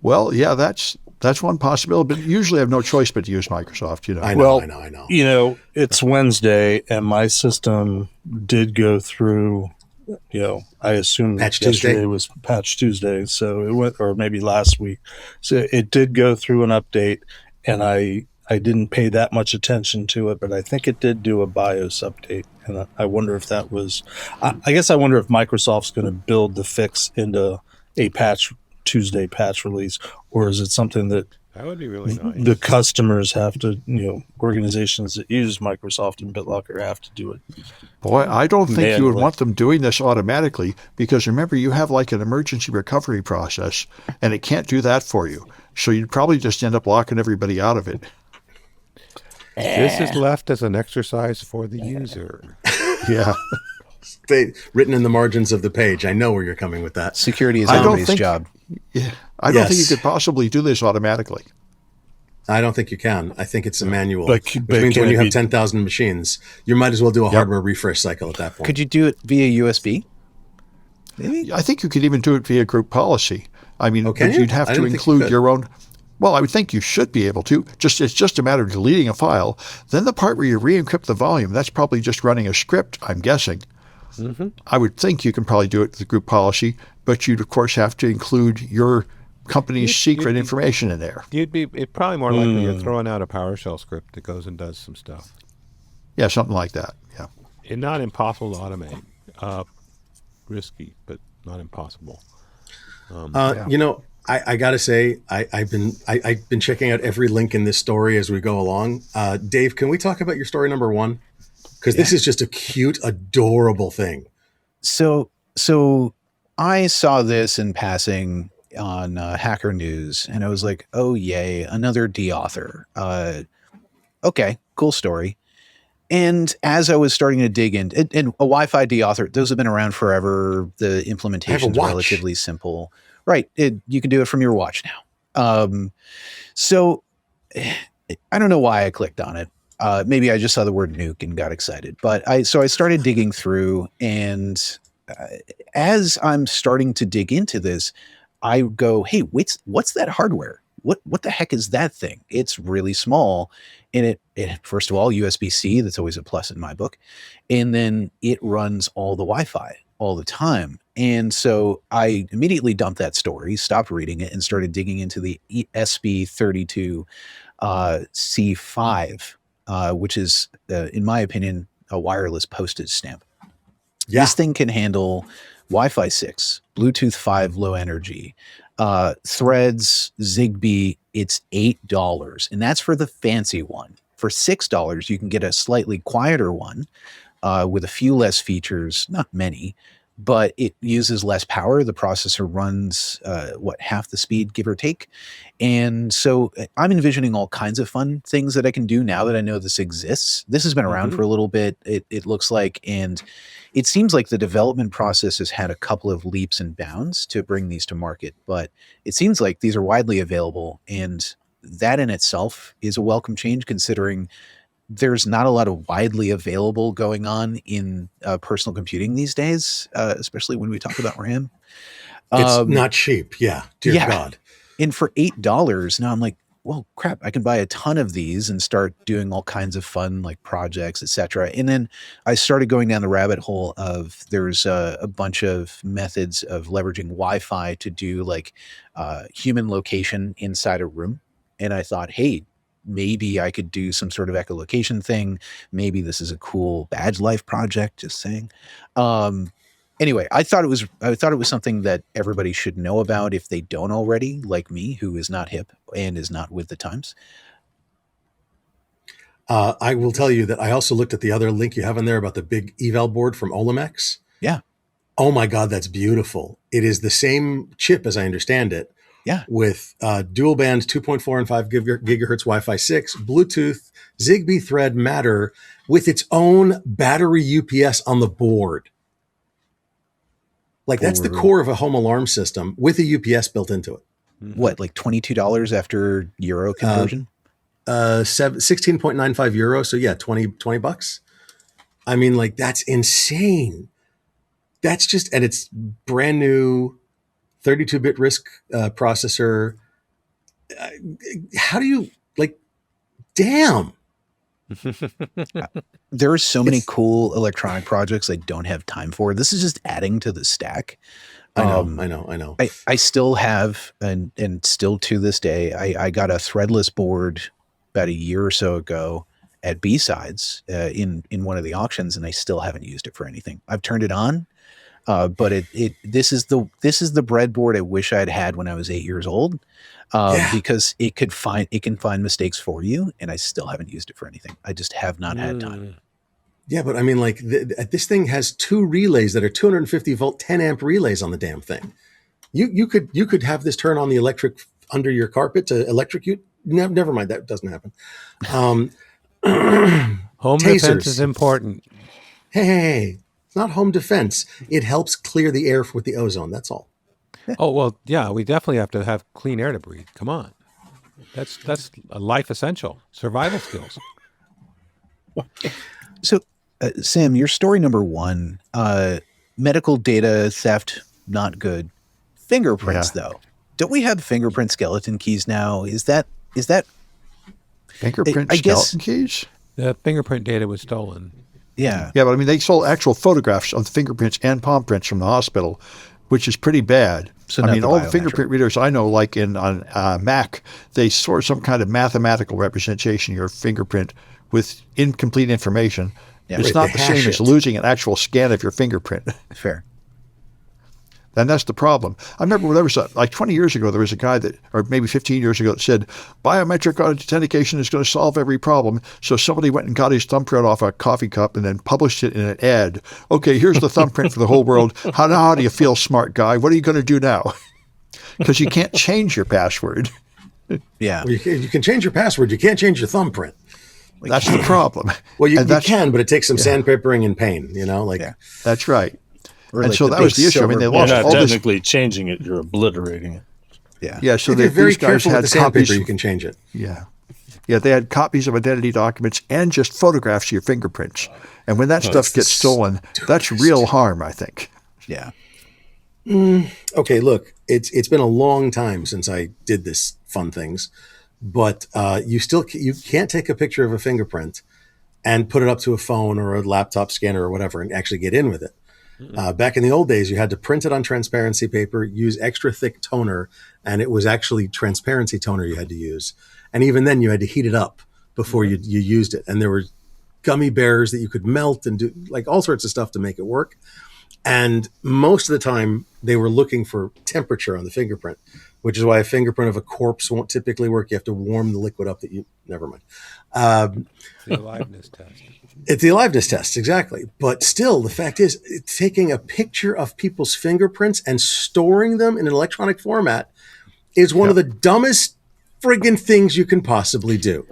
Well, yeah, that's one possibility, but usually I have no choice but to use Microsoft, you know. I know. You know, it's Wednesday and my system did go through, I assume Patch yesterday Tuesday? was Patch Tuesday. So it went, or maybe last week. So it did go through an update and I didn't pay that much attention to it, but I think it did do a BIOS update. And I wonder if that was, I guess I wonder if Microsoft's going to build the fix into a Patch Tuesday patch release, or is it something that would be really nice. The customers have to, organizations that use Microsoft and BitLocker have to do it. Boy, I don't think you would Manually. want them doing this automatically because remember, you have like an emergency recovery process and it can't do that for you. So you'd probably just end up locking everybody out of it. This is left as an exercise for the user. Yeah. Written in the margins of the page. I know where you're coming with that. Security is I don't somebody's think- job. Yeah. I don't think you Yes. could possibly do this automatically. I don't think you can. I think it's a manual, But which can means when it you have be- 10,000 machines, you might as well do a hardware refresh cycle at that point. Could you do it via USB? Maybe. I think you could even do it via group policy. I mean, can but you? you'd have I to didn't think you include could. your own. Well, I would think you should be able to. It's just a matter of deleting a file. Then the part where you re-encrypt the volume, that's probably just running a script, I'm guessing. Mm-hmm. I would think you can probably do it with group policy, but you'd, of course, have to include your company's secret information in there. It's probably more likely you're throwing out a PowerShell script that goes and does some stuff. Yeah, something like that. Yeah. And not impossible to automate. Risky, but not impossible. I gotta say, I've been checking out every link in this story as we go along. Dave, can we talk about your story number 1? Because this is just a cute, adorable thing. So I saw this in passing on Hacker News, and I was like, "Oh yay, another de-author." Okay, cool story. And as I was starting to dig in, and a Wi-Fi de-author, those have been around forever. The implementation is watch. relatively simple, right? You can do it from your watch now. So I don't know why I clicked on it. Maybe I just saw the word nuke and got excited. But I started digging through, and as I'm starting to dig into this, I go, "Hey, what's that hardware? What the heck is that thing? It's really small." And it first of all, USB-C, that's always a plus in my book. And then it runs all the Wi-Fi all the time. And so I immediately dumped that story, stopped reading it, and started digging into the SB32 C5, which is, in my opinion, a wireless postage stamp. Yeah. This thing can handle Wi-Fi 6, Bluetooth 5 low energy, Threads, Zigbee. It's $8, and that's for the fancy one. For $6, you can get a slightly quieter one with a few less features, not many, but it uses less power. The processor runs half the speed, give or take. And so I'm envisioning all kinds of fun things that I can do now that I know this exists. This has been around for a little bit, it looks like, and it seems like the development process has had a couple of leaps and bounds to bring these to market, but it seems like these are widely available, and that in itself is a welcome change considering there's not a lot of widely available going on in personal computing these days, especially when we talk about RAM. It's not cheap. Yeah. Dear God. And for $8, now I'm like, well, crap, I can buy a ton of these and start doing all kinds of fun like projects, etc. And then I started going down the rabbit hole of there's a bunch of methods of leveraging Wi-Fi to do like human location inside a room. And I thought, hey, maybe I could do some sort of echolocation thing. Maybe this is a cool badge life project, just saying. Anyway, I thought it was something that everybody should know about if they don't already, like me, who is not hip and is not with the times. I will tell you that I also looked at the other link you have in there about the big eval board from Olamex. Yeah. Oh my God, that's beautiful. It is the same chip as I understand it. Yeah. With dual band 2.4 and 5 gigahertz Wi-Fi 6, Bluetooth, Zigbee thread Matter with its own battery UPS on the board. Like that's the core of a home alarm system with a UPS built into it. What, like $22 after euro conversion? 16.95 euro. So yeah, 20 bucks. I mean, like that's insane. That's just, and it's brand new 32-bit RISC processor. How do you damn. There are so many cool electronic projects I don't have time for. This is just adding to the stack. I know. I still have, and still to this day, I got a threadless board about a year or so ago at B-Sides in one of the auctions, and I still haven't used it for anything. I've turned it on, but this is the breadboard I wish I'd had when I was 8 years old. Because it can find mistakes for you, and I still haven't used it for anything. I just have not had time. Yeah, but I mean, like this thing has 2 relays that are 250 volt, 10 amp relays on the damn thing. You could have this turn on the electric under your carpet to electrocute. Never mind, that doesn't happen. Home tasers. defense is important. Hey, it's not home defense. It helps clear the air with the ozone. That's all. Oh, well, yeah, we definitely have to have clean air to breathe. Come on. That's a life essential. Survival skills. So, Sam, your story number 1, medical data theft, not good. Fingerprints, though. Don't we have fingerprint skeleton keys now? Is that Fingerprint skeleton keys? The fingerprint data was stolen. Yeah. Yeah, but I mean, they sold actual photographs of the fingerprints and palm prints from the hospital, which is pretty bad. So I mean, all the biometric. fingerprint readers I know, like on Mac, they store some kind of mathematical representation of your fingerprint with incomplete information. Yeah, it's right, not they the same hash as it. losing an actual scan of your fingerprint. Fair. And that's the problem. I remember when there was like 20 years ago, there was a guy that, or maybe 15 years ago, that said biometric authentication is going to solve every problem. So somebody went and got his thumbprint off a coffee cup and then published it in an ad. Okay, here's the thumbprint for the whole world. How do you feel, smart guy? What are you going to do now? Because you can't change your password. Yeah. Well, you can change your password. You can't change your thumbprint. That's the problem. Well, you And that's- can, but it takes some sandpapering and pain. Yeah. That's right. Or And like so the that was big the issue. I mean, they silver- lost You're not all this. technically changing it, you're obliterating it. Yeah. Yeah, so If you're very these guys careful with had the copies. sandpaper, you can change it. Yeah. Yeah, they had copies of identity documents and just photographs of your fingerprints. And when that stuff gets stolen, that's real harm, I think. Yeah. Okay, look, it's been a long time since I did this fun things, but you can't take a picture of a fingerprint and put it up to a phone or a laptop scanner or whatever and actually get in with it. Back in the old days, you had to print it on transparency paper, use extra thick toner, and it was actually transparency toner you had to use. And even then, you had to heat it up before you used it. And there were gummy bears that you could melt and do like all sorts of stuff to make it work. And most of the time, they were looking for temperature on the fingerprint, which is why a fingerprint of a corpse won't typically work. You have to warm the liquid up never mind. The aliveness test. It's the aliveness test, exactly. But still, the fact is, taking a picture of people's fingerprints and storing them in an electronic format is one of the dumbest friggin' things you can possibly do.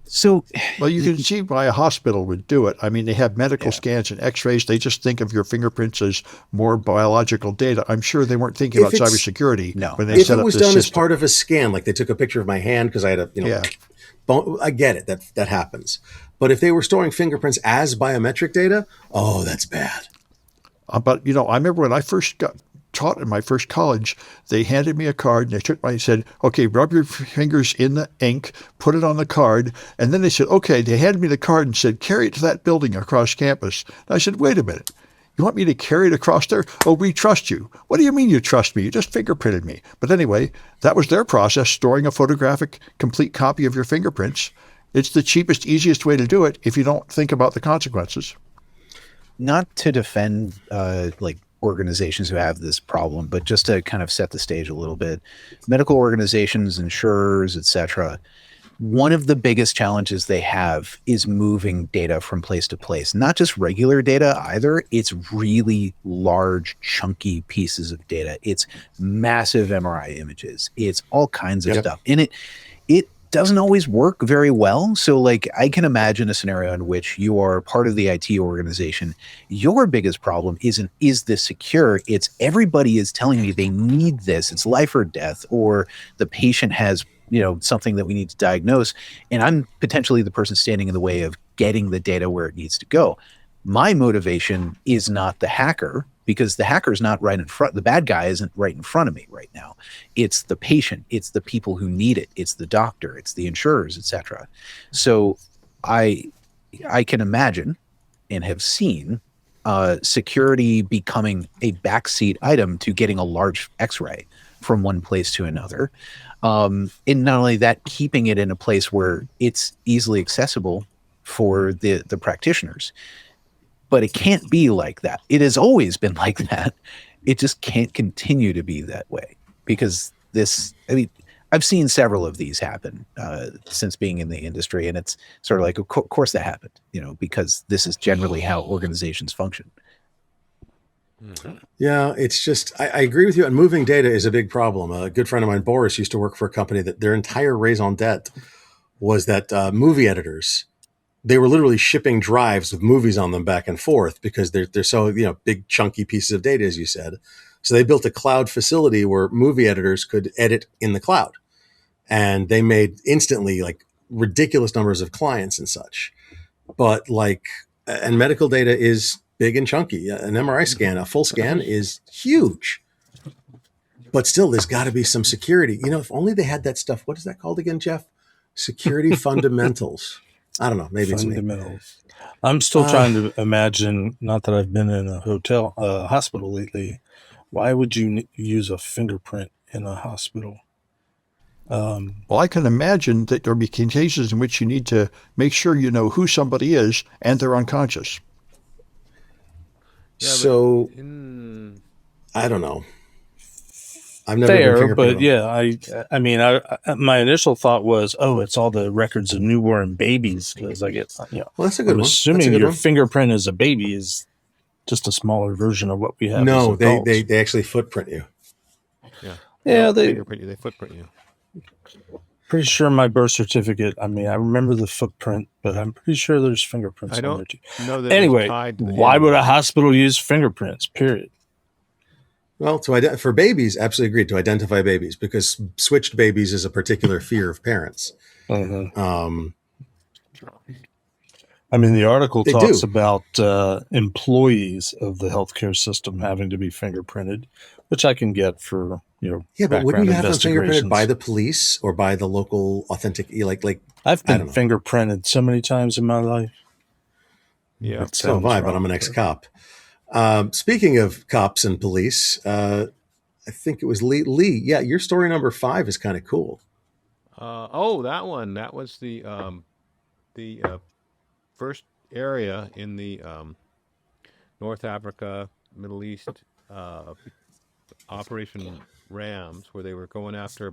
So, Well, you can see why a hospital would do it. I mean, they have medical scans and x-rays. They just think of your fingerprints as more biological data. I'm sure they weren't thinking about cybersecurity when they If set it up was this done as system. part of a scan, like they took a picture of my hand because I had bone, I get it. That happens. But if they were storing fingerprints as biometric data, oh, that's bad. But, I remember when I first taught in my first college, they handed me a card and said, okay, rub your fingers in the ink, put it on the card. And then they said, okay, they handed me the card and said, carry it to that building across campus. And I said, wait a minute. You want me to carry it across there? Oh, we trust you. What do you mean you trust me? You just fingerprinted me. But anyway, that was their process, storing a photographic complete copy of your fingerprints. It's the cheapest, easiest way to do it if you don't think about the consequences. Not to defend organizations who have this problem, but just to kind of set the stage a little bit. Medical organizations, insurers, etc. One of the biggest challenges they have is moving data from place to place. Not just regular data either. It's really large, chunky pieces of data. It's massive MRI images. It's all kinds of stuff. And it doesn't always work very well. So I can imagine a scenario in which you are part of the IT organization. Your biggest problem isn't, is this secure? It's everybody is telling me they need this. It's life or death, or the patient has, something that we need to diagnose. And I'm potentially the person standing in the way of getting the data where it needs to go. My motivation is not the hacker, because the hacker's not right in front. The bad guy isn't right in front of me right now. It's the patient. It's the people who need it. It's the doctor. It's the insurers, etc. So I can imagine and have seen security becoming a backseat item to getting a large X-ray from one place to another. And not only that, keeping it in a place where it's easily accessible for the practitioners. But it can't be like that. It has always been like that. It just can't continue to be that way, because I've seen several of these happen since being in the industry. And it's sort of like, of course that happened, because this is generally how organizations function. Yeah, it's just, I agree with you. And moving data is a big problem. A good friend of mine, Boris, used to work for a company that their entire raison d'etre was that movie editors, they were literally shipping drives with movies on them back and forth because they're so, big chunky pieces of data, as you said. So they built a cloud facility where movie editors could edit in the cloud, and they made instantly ridiculous numbers of clients and such. But and medical data is big and chunky. An MRI scan, a full scan is huge, but still there's got to be some security. If only they had that stuff. What is that called again, Jeff? Security fundamentals. I don't know. Maybe it's fundamentals. I'm still trying to imagine, not that I've been in a hospital lately. Why would you use a fingerprint in a hospital? Well, I can imagine that there will be cases in which you need to make sure you know who somebody is and they're unconscious. Yeah, so I don't know. I've never been but yeah, I mean, my initial thought was, it's all the records of newborn babies, because I get, well, that's a good I'm one. assuming your fingerprint as a baby is just a smaller version of what we have. No, they actually footprint you. Yeah, they fingerprint you. They footprint you. Pretty sure my birth certificate. I mean, I remember the footprint, but I'm pretty sure there's fingerprints. I don't know that. Anyway, why would a hospital use fingerprints? Period. Well, for babies, absolutely agreed, to identify babies, because switched babies is a particular fear of parents. I mean, the article talks about employees of the healthcare system having to be fingerprinted, which I can get for, but wouldn't you have them fingerprinted by the police or by the local authentic, I've been fingerprinted so many times in my life. Yeah, so have I, but I'm an ex-cop. Speaking of cops and police, I think it was Lee. Yeah, your story number 5 is kind of cool. That one. That was the first area in the North Africa, Middle East Operation Rams, where they were going after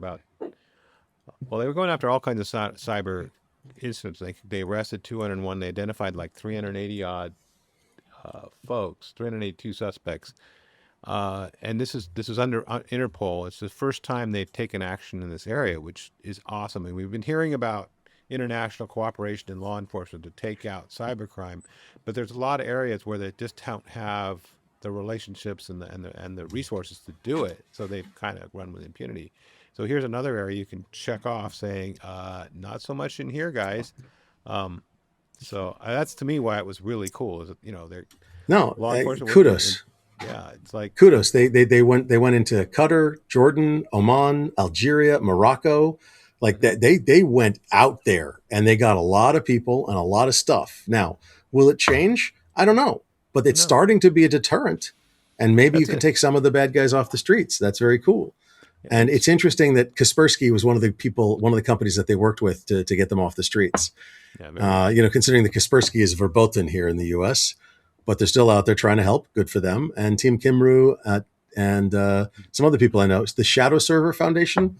all kinds of cyber incidents. They arrested 201. They identified 380 odd folks, 382 suspects, and this is under Interpol. It's the first time they've taken action in this area, which is awesome. And we've been hearing about international cooperation in law enforcement to take out cybercrime, but there's a lot of areas where they just don't have the relationships and the resources to do it, so they've kind of run with impunity. So here's another area you can check off, saying not so much in here, guys. So that's, to me, why it was really cool. Is law enforcement kudos. Yeah, it's like Kudos. They went into Qatar, Jordan, Oman, Algeria, Morocco. Like that, they went out there and they got a lot of people and a lot of stuff. Now, will it change? I don't know, but it's No. starting to be a deterrent, and maybe you That's can it. take some of the bad guys off the streets. That's very cool. And it's interesting that Kaspersky was one of the companies that they worked with to get them off the streets. Yeah, very You know, considering that Kaspersky is verboten here in the U.S., but they're still out there trying to help. Good for them. And Team Kimru and some other people I know. It's the Shadow Server Foundation.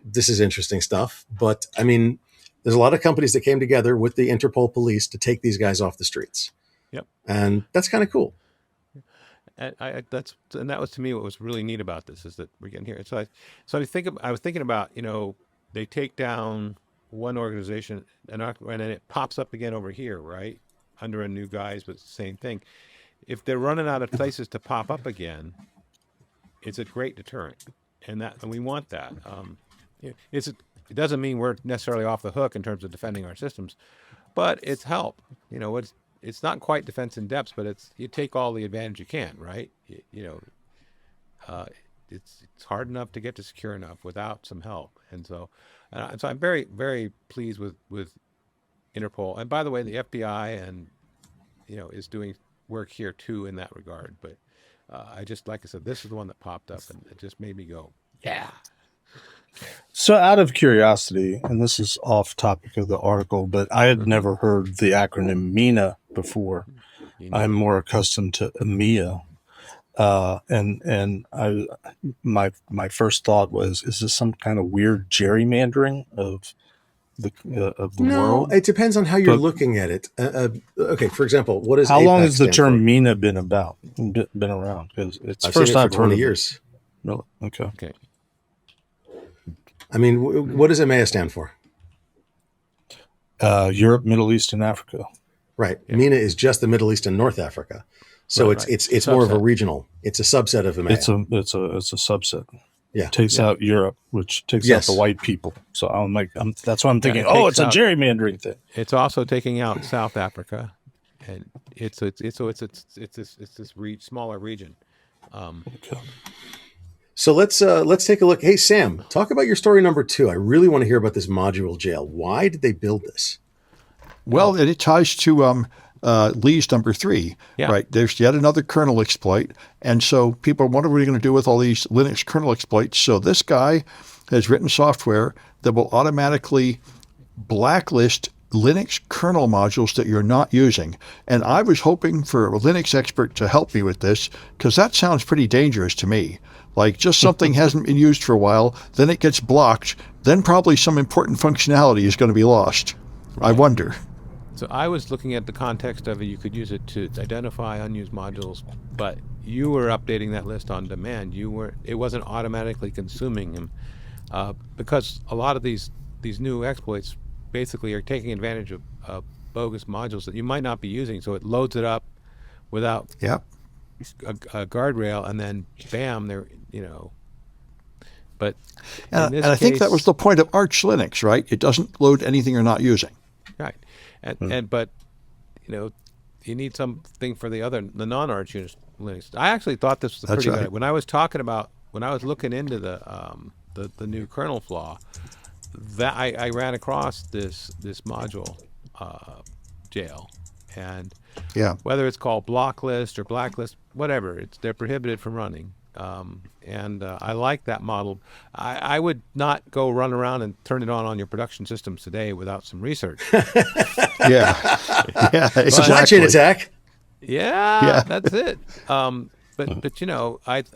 This is interesting stuff. But I mean, there's a lot of companies that came together with the Interpol police to take these guys off the streets. Yep. And that's kind of cool. And that was to me what was really neat about this is that we're getting here. So I was thinking about, you know, they take down one organization and then it pops up again over here, right, under a new guise, but it's the same thing. If they're running out of places to pop up again, it's a great deterrent, and we want that. It doesn't mean we're necessarily off the hook in terms of defending our systems, but it's help. You know, it's not quite defense in depth, but you take all the advantage you can, right? It's hard enough to get to secure enough without some help, and so I'm very, very pleased with Interpol. And by the way, the FBI and is doing work here too in that regard. But like I said, this is the one that popped up, and it just made me go, yeah. So out of curiosity, and this is off topic of the article, but I had never heard the acronym MENA before. I'm more accustomed to EMEA. And my first thought was, is this some kind of weird gerrymandering of the world? No, it depends on how you're looking at it. Okay, for example, what is how APAC long has the stand term for? MENA been around? Because it's the I've first seen it I've for heard 20 of years. it. Really? Okay. Okay. I mean, what does EMEA stand for? Europe, Middle East, and Africa. Right. MENA is just the Middle East and North Africa. So Right. it's more of a regional. It's a subset of EMEA. It's a subset. Yeah. Takes out Europe, which takes out the white people. So that's why I'm thinking. it takes It's a out- gerrymandering thing. It's also taking out South Africa, and it's this smaller region. Okay. So let's take a look. Hey, Sam, talk about your story number 2. I really want to hear about this module jail. Why did they build this? Well, it ties to Lee's number 3, Yeah. right? There's yet another kernel exploit. And so people, what are we going to do with all these Linux kernel exploits? So this guy has written software that will automatically blacklist Linux kernel modules that you're not using. And I was hoping for a Linux expert to help me with this, because that sounds pretty dangerous to me. Like just something hasn't been used for a while, then it gets blocked, then probably some important functionality is going to be lost. I wonder. So I was looking at the context of it. You could use it to identify unused modules, but you were updating that list on demand. It wasn't automatically consuming them, because a lot of these new exploits basically are taking advantage of bogus modules that you might not be using. So it loads it up without Yep. a guardrail, and then bam, But And in this I think that case- was the point of Arch Linux, right? It doesn't load anything you're not using. right, but you need something for the non-Arch Linux. I actually thought this was That's pretty right. good. When I was looking into the new kernel flaw, that I ran across this module jail, and Yeah. whether it's called blocklist or blacklist, whatever, they're prohibited from running. And I like that model. I would not go run around and turn it on your production systems today without some research. Yeah. Yeah. Supply chain Exactly. attack. Yeah, that's it. But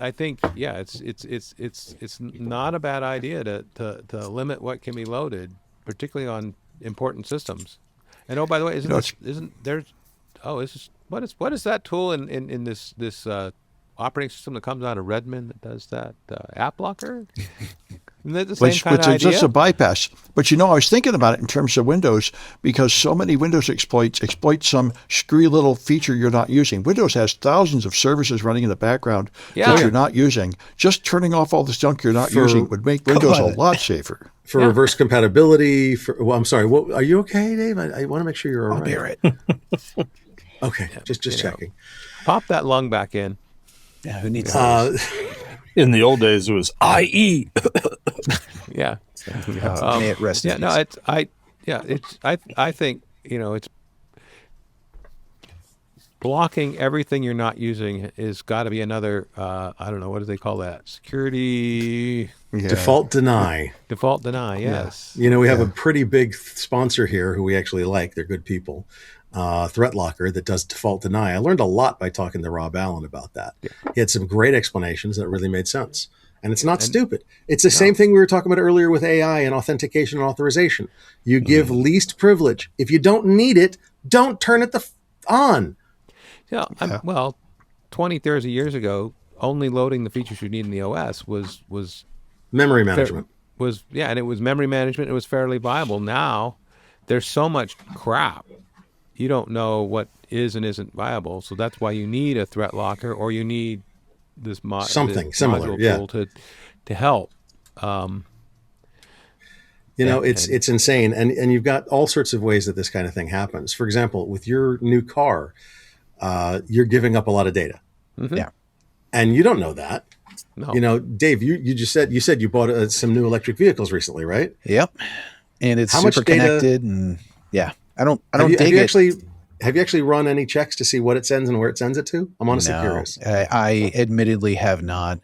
I think it's not a bad idea to limit what can be loaded, particularly on important systems. And by the way, what is that tool in this operating system that comes out of Redmond that does that app blocker? Isn't that the same kind of It's idea? just a bypass. But I was thinking about it in terms of Windows, because so many Windows exploit some screwy little feature you're not using. Windows has thousands of services running in the background that you're not using. Just turning off all this junk you're not using would make Windows a lot safer. For reverse compatibility. I'm sorry. Are you okay, Dave? I want to make sure you're all right. Bear it. Okay, just checking. Pop that lung back in. Yeah, who needs In the old days, it was IE. Yeah. may it rest Yeah, in no, peace. I think, it's blocking everything you're not using is got to be another, I don't know, what do they call that? Security Default deny. default deny. Yes. We have a pretty big sponsor here who we actually like. They're good people. ThreatLocker that does default deny. I learned a lot by talking to Rob Allen about that. Yeah. He had some great explanations that really made sense. And it's not stupid. It's the same thing we were talking about earlier with AI and authentication and authorization. You give least privilege. If you don't need it, don't turn it on. Yeah. Well, 20, 30 years ago, only loading the features you need in the OS was Memory management. and it was memory management. It was fairly viable. Now, there's so much crap. You don't know what is and isn't viable. So that's why you need a threat locker, or you need this Something similar, module yeah. tool to help. It's insane. And you've got all sorts of ways that this kind of thing happens. For example, with your new car, you're giving up a lot of data. Mm-hmm. Yeah. And you don't know that. No. Dave, you just said you bought some new electric vehicles recently, right? Yep. And it's How much super data- connected, and yeah, I don't Have dig you it. have you actually run any checks to see what it sends and where it sends it to? I'm honestly curious. I admittedly have not.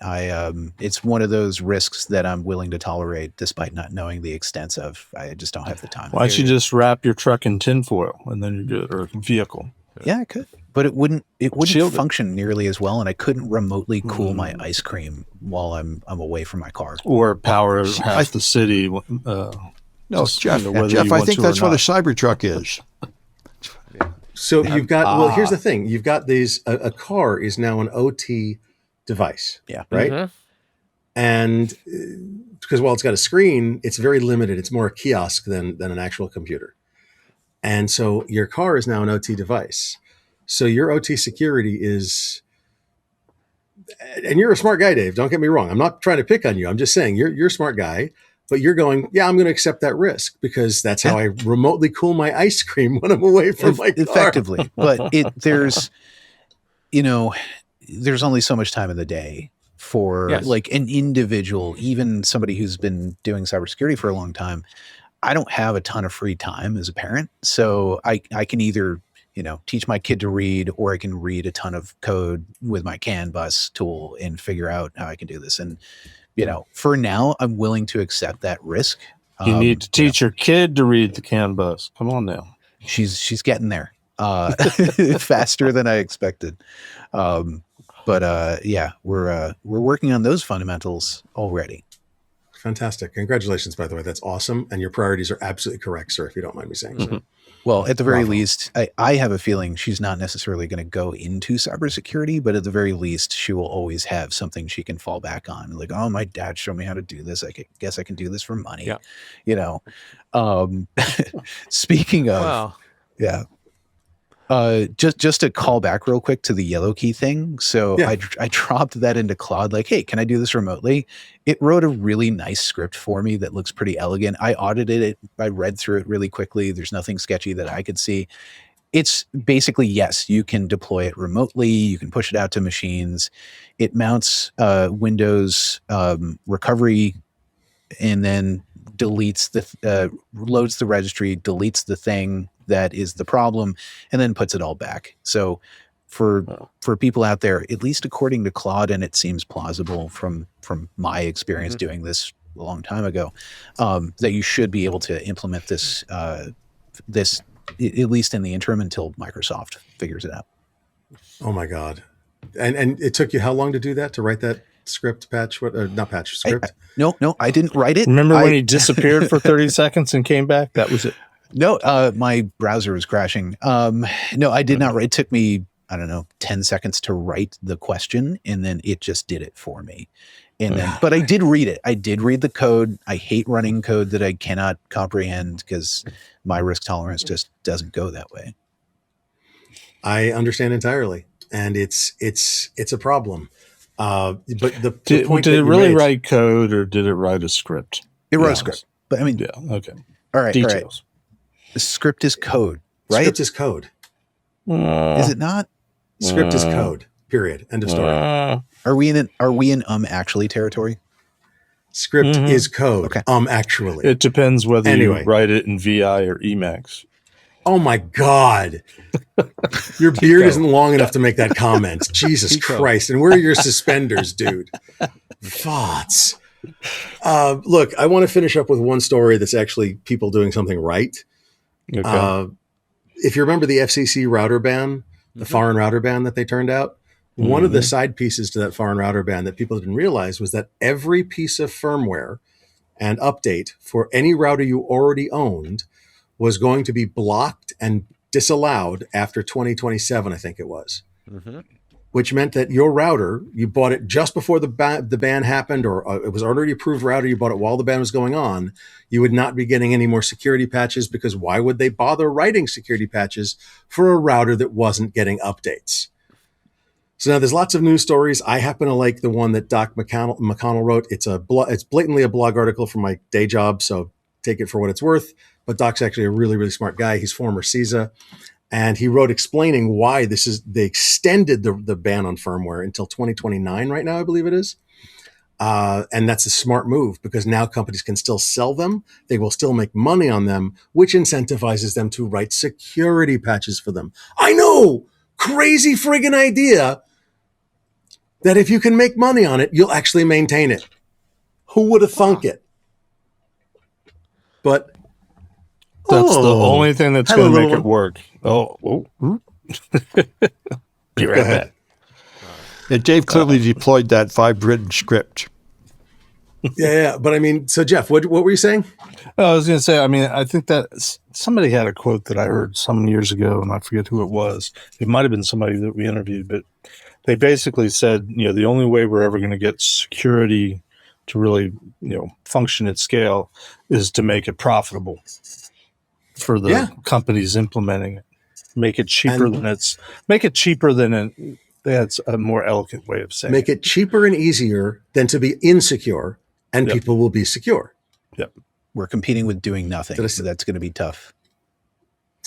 It's one of those risks that I'm willing to tolerate, despite not knowing the extents of. I just don't have the time. Why don't you just wrap your truck in tinfoil and then you're good, or vehicle? Yeah, I could, but it wouldn't Shield it. function nearly as well, and I couldn't remotely cool my ice cream while I'm away from my car. Or power half the city. No, Just, Jeff, you know, whether Jeff, you I want think to that's or what a not. Cybertruck is. So you've got, here's the thing. You've got these, a car is now an OT device. Yeah. Right. Mhm. And because while it's got a screen, it's very limited. It's more a kiosk than an actual computer. And so your car is now an OT device. So your OT security is, and you're a smart guy, Dave. Don't get me wrong. I'm not trying to pick on you. I'm just saying you're a smart guy, but you're going, yeah, I'm going to accept that risk because that's how I remotely cool my ice cream when I'm away from my car. Effectively, but there's only so much time in the day for like an individual, even somebody who's been doing cybersecurity for a long time. I don't have a ton of free time as a parent, so I can either teach my kid to read, or I can read a ton of code with my CAN bus tool and figure out how I can do this. And for now, I'm willing to accept that risk. You need to teach your kid to read the CAN bus. Come on now. She's getting there faster than I expected. But we're working on those fundamentals already. Fantastic. Congratulations, by the way. That's awesome. And your priorities are absolutely correct, sir, if you don't mind me saying so. Well, at the very Bravo. least, I have a feeling she's not necessarily going to go into cybersecurity, but at the very least, she will always have something she can fall back on. Like, oh, my dad showed me how to do this. Guess I can do this for money. Yeah. Speaking of, Well, yeah. Just to call back real quick to the yellow key thing. So Yeah. I dropped that into Claude, like, hey, can I do this remotely? It wrote a really nice script for me that looks pretty elegant. I audited it. I read through it really quickly. There's nothing sketchy that I could see. It's basically, yes, you can deploy it remotely. You can push it out to machines. It mounts Windows recovery, and then deletes loads the registry, deletes the thing that is the problem, and then puts it all back. So for people out there, at least according to Claude, and it seems plausible from my experience doing this a long time ago, that you should be able to implement this at least in the interim until Microsoft figures it out. Oh my God. And it took you how long to do that, to write that script patch? Not patch, script? No, I didn't write it. Remember when he disappeared for 30 seconds and came back? That was it. No, my browser was crashing. No, I did not write. It took me, 10 seconds to write the question, and then it just did it for me. And then, but I did read it. I did read the code. I hate running code that I cannot comprehend because my risk tolerance just doesn't go that way. I understand entirely. And it's a problem. But the Did point it that you really made- write code, or did it write a script? It wrote Yeah. a script, but I mean, Yeah. Okay. all right. Details. The script is code, right? Script is code. Is it not? Script is code. Period. End of story. Are we in actually territory? Script is code. Okay. Actually. It depends whether Anyway. you write it in VI or Emacs. Oh my God. Your beard isn't long enough to make that comment. Jesus Christ. And where are your suspenders, dude? Thoughts. Look, I want to finish up with one story that's actually people doing something right. Okay. If you remember the FCC router ban, the foreign router ban that they turned out, one of the side pieces to that foreign router ban that people didn't realize was that every piece of firmware and update for any router you already owned was going to be blocked and disallowed after 2027, I think it was. Which meant that your router, you bought it just before the ban happened, or it was already approved router, you bought it while the ban was going on, you would not be getting any more security patches, because why would they bother writing security patches for a router that wasn't getting updates? So now there's lots of news stories. I happen to like the one that Doc McConnell wrote. It's blatantly a blog article from my day job, so take it for what it's worth. But Doc's actually a really, really smart guy. He's former CISA. And he wrote explaining why they extended the ban on firmware until 2029 right now, I believe it is. And that's a smart move, because now companies can still sell them. They will still make money on them, which incentivizes them to write security patches for them. I know, crazy friggin' idea that if you can make money on it, you'll actually maintain it. Who would have thunk it? But that's the only thing that's going to make it work. Be right back. Yeah, Dave clearly deployed that 5-written script. Yeah. But I mean, so Jeff, what were you saying? I was going to say, I mean, I think that somebody had a quote that I heard some years ago, and I forget who it was. It might have been somebody that we interviewed, but they basically said, the only way we're ever going to get security to really, function at scale is to make it profitable for the companies implementing it. Make it cheaper that's a more elegant way of saying make it cheaper and easier than to be insecure, and people will be secure. Yep. We're competing with doing nothing, so that's going to be tough.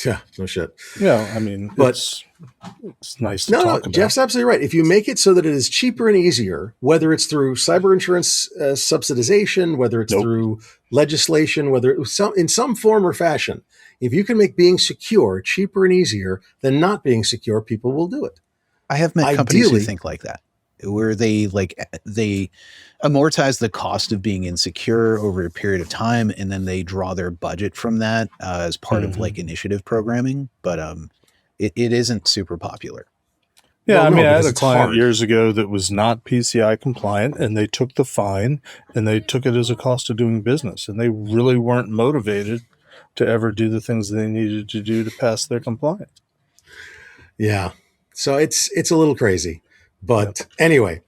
Yeah, no shit. Yeah, I mean, but it's nice to talk about. Jeff's absolutely right. If you make it so that it is cheaper and easier, whether it's through cyber insurance subsidization, whether it's through legislation, whether it was in some form or fashion, if you can make being secure cheaper and easier than not being secure, people will do it. I have met companies who think like that, where they amortize the cost of being insecure over a period of time, and then they draw their budget from that as part of initiative programming. But it isn't super popular. Yeah, I had a client years ago that was not PCI compliant, and they took the fine and they took it as a cost of doing business, and they really weren't motivated to ever do the things they needed to do to pass their compliance. Yeah. So it's a little crazy, but anyway,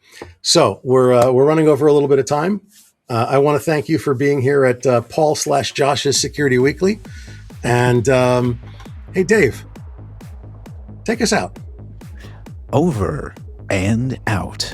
so we're running over a little bit of time. I want to thank you for being here at Paul/Josh's Security Weekly. And hey, Dave, take us out. Over and out.